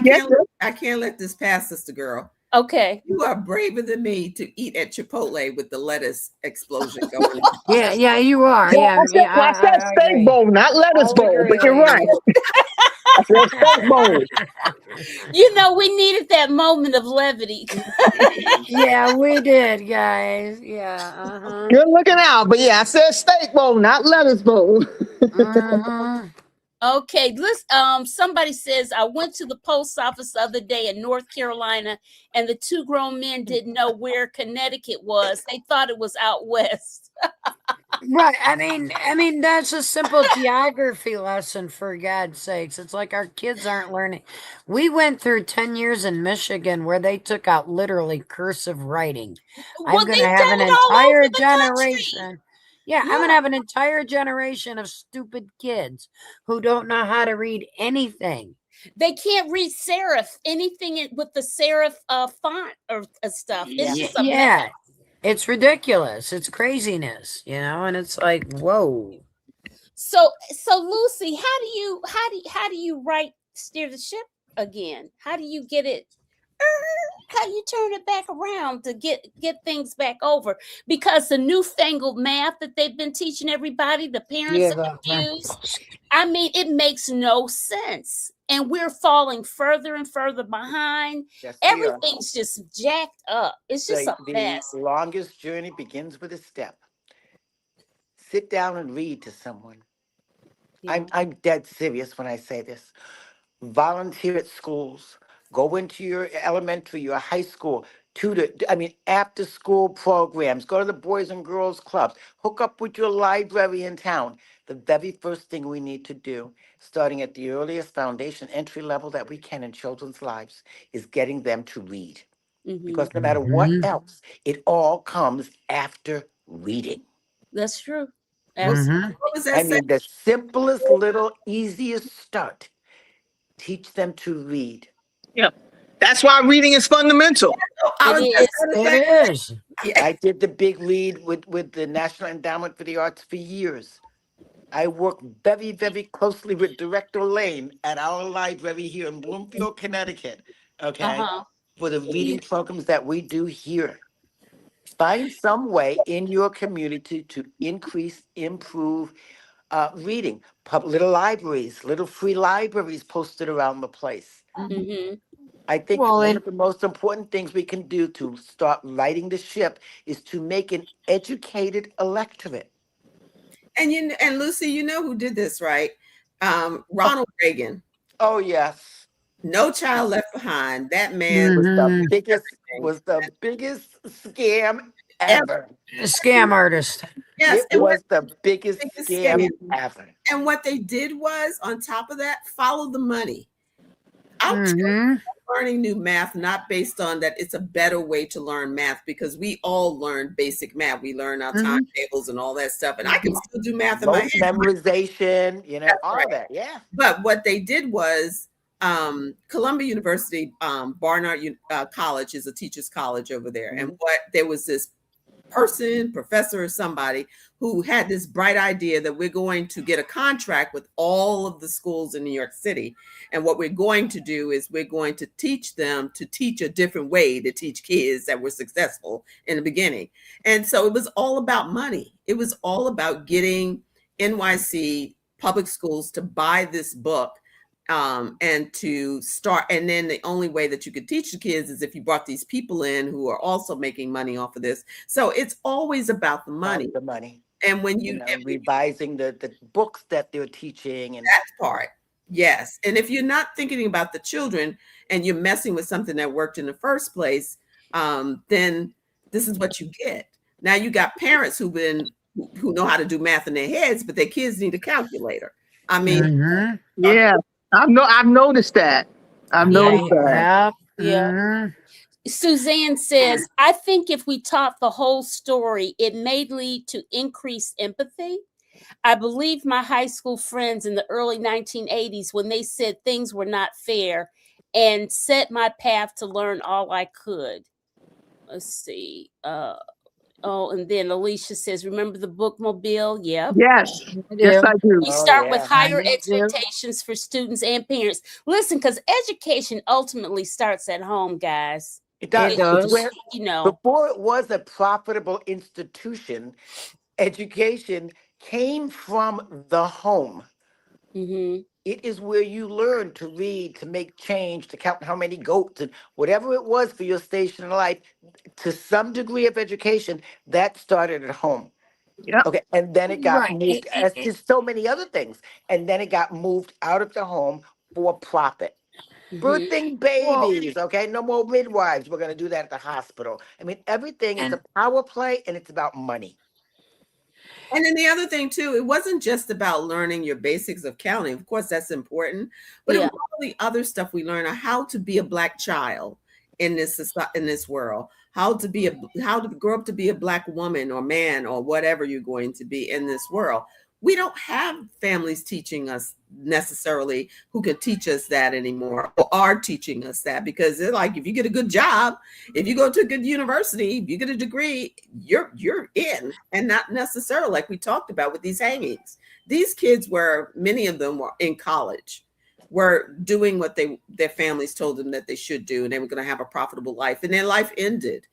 Yes. I can't let this pass, sister girl. okay. You are braver than me to eat at Chipotle with the lettuce explosion going on. Yeah, yeah, you are. Well, Yeah, yeah, I said I steak agree. bowl, not lettuce I bowl, but agree you're with right. you. I said steak bowl. We needed that moment of levity. Yeah, we did, guys. Yeah, uh-huh. Good looking out. But yeah, I said steak bowl, not lettuce bowl. Mm-hmm. Okay, let's somebody says I went to the post office the other day in North Carolina and the two grown men didn't know where Connecticut was. They thought it was out west. Right. I mean that's a simple geography lesson for God's sakes. It's like our kids aren't learning. We went through 10 years in Michigan where they took out literally cursive writing. I'm Well, going they've to have done an it all entire over the country. generation. Yeah, I'm going to Yeah. have an entire generation of stupid kids who don't know how to read anything. They can't read serif, anything with the serif font or stuff. It's Yeah. just a mess. Yeah, it's ridiculous. It's craziness, and it's like, whoa. So Lucy, how do you steer the ship again? How do you get it? How do you turn it back around to get things back over? Because the newfangled math that they've been teaching everybody, the parents Give are up. confused. I mean, it makes no sense, and we're falling further and further behind. Yes, we are. Everything's just jacked up. It's just a The mess. longest journey begins with a step. Sit down and read to someone. Yeah. I'm dead serious when I say this. Volunteer at schools. Go into your elementary, your high school, after school programs. Go to the Boys and Girls Clubs. Hook up with your library in town. The very first thing we need to do, starting at the earliest foundation entry level that we can in children's lives, is getting them to read. Hmm. Because no matter what else, it all comes after reading. That's true. Mm-hmm. Absolutely. What was I that say? mean, the simplest little, easiest start. Teach them to read. Yeah. That's why reading is fundamental. I It was is. just gonna say, It is. yeah. I did the big read with the National Endowment for the Arts for years. I worked very, very closely with Director Lane at our library here in Bloomfield, Connecticut, okay, Uh-huh. for the reading programs that we do here. Find some way in your community to increase, improve reading. Little libraries, little free libraries posted around the place. Hmm. I think Well, one and of the most important things we can do to start righting the ship is to make an educated electorate. And Lucy, you know who did this, right? Ronald Reagan. Oh yes, No Child Left Behind. That man was the mhm, biggest thing. scam Ever. ever. scam artist. Yes, It and what was the biggest biggest scam scam. ever. And what they did was, on top of that, follow the money. Our Hmm. learning new math not based on that it's a better way to learn math, because we all learn basic math. We learn our Hmm. timetables and all that stuff, and I can still do math in my Most head. memorization, That's all right. of that. Yeah. But what they did was, Columbia University, Barnard College is a teachers college over there, and what there was this person, professor or somebody, who had this bright idea that we're going to get a contract with all of the schools in New York City. And what we're going to do is we're going to teach them to teach a different way to teach kids that were successful in the beginning. And so it was all about money. It was all about getting NYC public schools to buy this book, and to start. And then the only way that you could teach the kids is if you brought these people in who are also making money off of this. So it's always about the money. The money. And when Revising the books that they're teaching and that part, yes. And if you're not thinking about the children and you're messing with something that worked in the first place, then this is what you get. Now you got parents who know how to do math in their heads, but their kids need a calculator. I mean, Hmm. Yeah, I've noticed that. I've noticed that. Yeah. Yeah. Mhm. Suzanne says, I think if we taught the whole story, it may lead to increased empathy. I believe my high school friends in the early 1980s when they said things were not fair and set my path to learn all I could. Let's see. And then Alicia says, remember the bookmobile? Yep. Yes, I yes, do. I do. We Oh, start with yeah. higher I do. expectations for students and parents. Listen, because education ultimately starts at home, guys. It does. It does. Where, You know, before it was a profitable institution, education came from the home. hmm It is where you learn to read, to make change, to count how many goats, and whatever it was for your station in life. To some degree of education, that started at home. Yep. Okay, and then it got Right. moved, as did so many other things, and then it got moved out of the home for profit. hmm Birthing Well, babies, okay? No more midwives. We're going to do that at the hospital. I mean, everything is and a power play and it's about money. and then the other thing too, it wasn't just about learning your basics of counting. Of course, that's important, but it Yeah. was all the other stuff we learn on how to be a Black child in this world, how to grow up to be a Black woman or man or whatever you're going to be in this world. We don't have families teaching us necessarily who can teach us that anymore, or are teaching us that, because they're like, if you get a good job, if you go to a good university, if you get a degree, you're in. And not necessarily, like we talked about with these hangings. These kids many of them were in college, were doing what their families told them that they should do, and they were going to have a profitable life, and their life ended.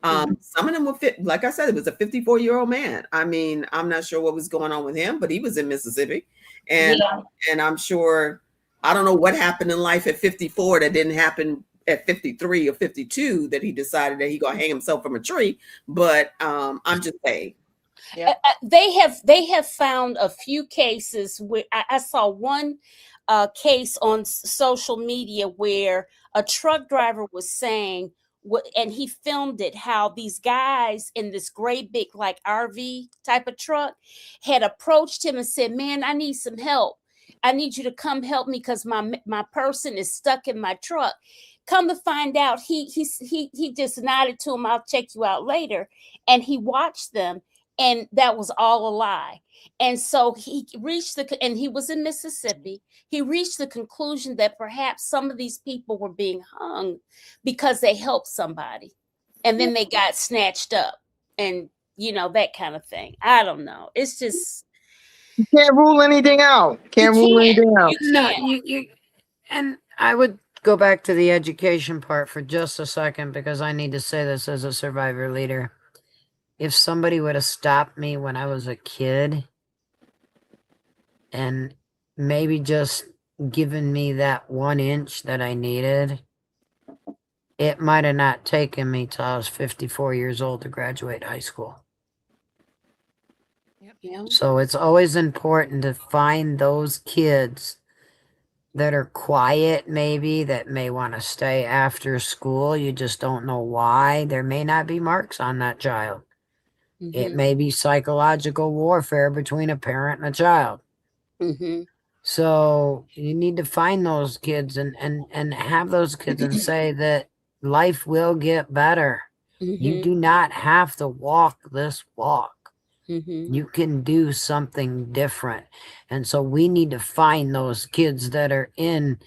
Some of them were fit, like I said, it was a 54-year-old man. I mean, I'm not sure what was going on with him, but he was in Mississippi. And I'm sure, I don't know what happened in life at 54 that didn't happen at 53 or 52, that he decided that he gonna hang himself from a tree. But I'm just saying. Yeah. They have found a few cases where I saw one case on social media where a truck driver was saying and he filmed it, how these guys in this great big like RV type of truck had approached him and said, man, I need some help. I need you to come help me because my person is stuck in my truck. Come to find out, he just nodded to him, I'll check you out later. And he watched them, and that was all a lie. And so he reached and he was in Mississippi. He reached the conclusion that perhaps some of these people were being hung because they helped somebody, and then they got snatched up, and that kind of thing. I don't know. It's just You can't rule anything out. Can't you rule can't. anything out. You no, can't. you and I would go back to the education part for just a second, because I need to say this as a survivor leader. If somebody would have stopped me when I was a kid and maybe just given me that 1 inch that I needed, it might have not taken me till I was 54 years old to graduate high school. Yeah. So it's always important to find those kids that are quiet, maybe, that may want to stay after school. You just don't know why. There may not be marks on that child. It may be psychological warfare between a parent and a child. So you need to find those kids and have those kids and say that life will get better. You do not have to walk this walk. You can do something different. And so we need to find those kids that are in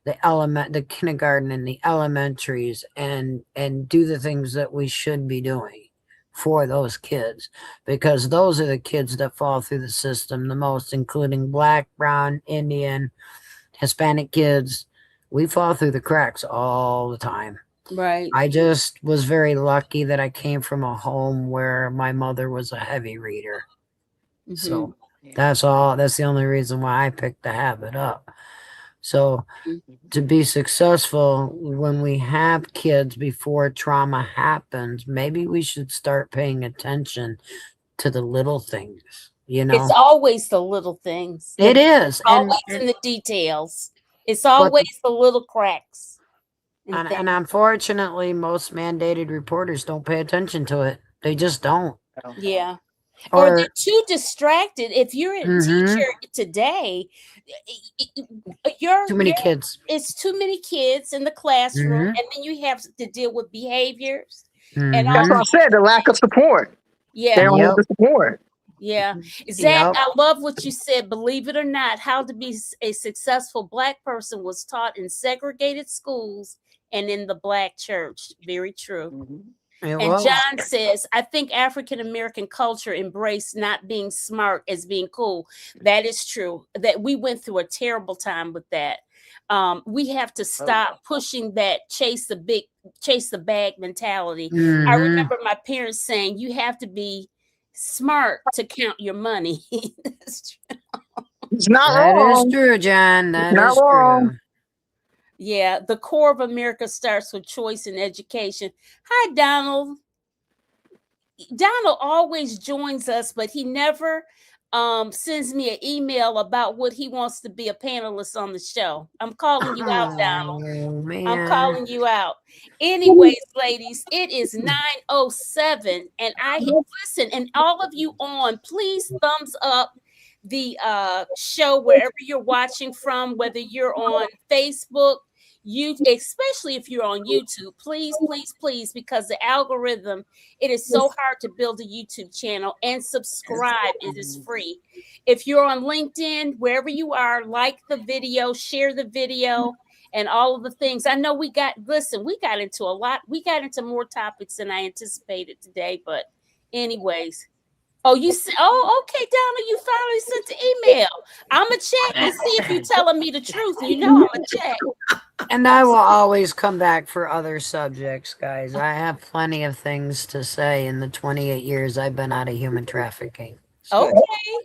the kindergarten and the elementaries and do the things that we should be doing for those kids, because those are the kids that fall through the system the most, including Black, brown, Indian, Hispanic kids. We fall through the cracks all the time. Right. I just was very lucky that I came from a home where my mother was a heavy reader. So that's all. That's the only reason why I picked the habit up. So to be successful, when we have kids before trauma happens, maybe we should start paying attention to the little things, you know? It's always the little things. It is. It's always in the details. It's always the little cracks. And unfortunately, most mandated reporters don't pay attention to it. They just don't. Yeah. Or they're too distracted. If you're a teacher today, too many kids. It's too many kids in the classroom, and then you have to deal with behaviors. And that's what I said, the lack of support. Yeah. They don't have the support. Yeah. Zach, I love what you said. Believe it or not, how to be a successful Black person was taught in segregated schools and in the Black church. Very true. And John says, I think African American culture embraced not being smart as being cool. That is true. That we went through a terrible time with that. We have to stop pushing that chase the bag mentality. I remember my parents saying, you have to be smart to count your money. It's not wrong. That is true, John. That is true. Yeah, the core of America starts with choice and education. Hi, Donald. Donald always joins us, but he never sends me an email about what he wants to be a panelist on the show. I'm calling you out, Donald. Man. I'm calling you out. Anyways, ladies, it is 9:07, and listen, and all of you please thumbs up the show wherever you're watching from, whether you're on Facebook, especially if you're on YouTube, please, because the algorithm, it is so hard to build a YouTube channel, and subscribe. It is free. If you're on LinkedIn, wherever you are, like the video, share the video, and all of the things. I know we got into a lot. We got into more topics than I anticipated today, but anyways. Oh, okay, Donna, you finally sent the email. I'm going to check and see if you're telling me the truth. You know I'm going to check. And I will always come back for other subjects, guys. I have plenty of things to say in the 28 years I've been out of human trafficking. So. Okay.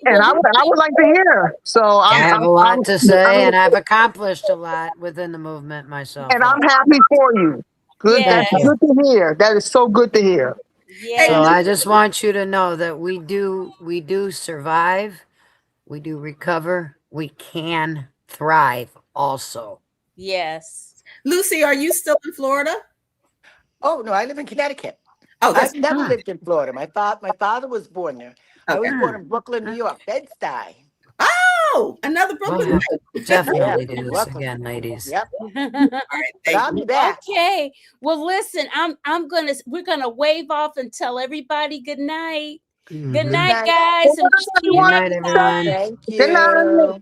And I would like to hear. So I have a lot to say, and I've accomplished a lot within the movement myself. And I'm happy for you. Good. Yes. That's good to hear. That is so good to hear. Yes. So I just want you to know that we do survive, we do recover, we can thrive also. Yes. Lucy, are you still in Florida? Oh no, I live in Connecticut. Oh, I've never lived in Florida. My father was born there. I was Okay. born in Brooklyn, New York, Bed-Stuy. Oh, another Brooklyn. We'll definitely Yeah, do this welcome. again, ladies. Yep. All right, But I'll be back. Okay. Well, listen, we're gonna wave off and tell everybody good night. Good night, guys. And Good night, everyone. Thank you. Good night.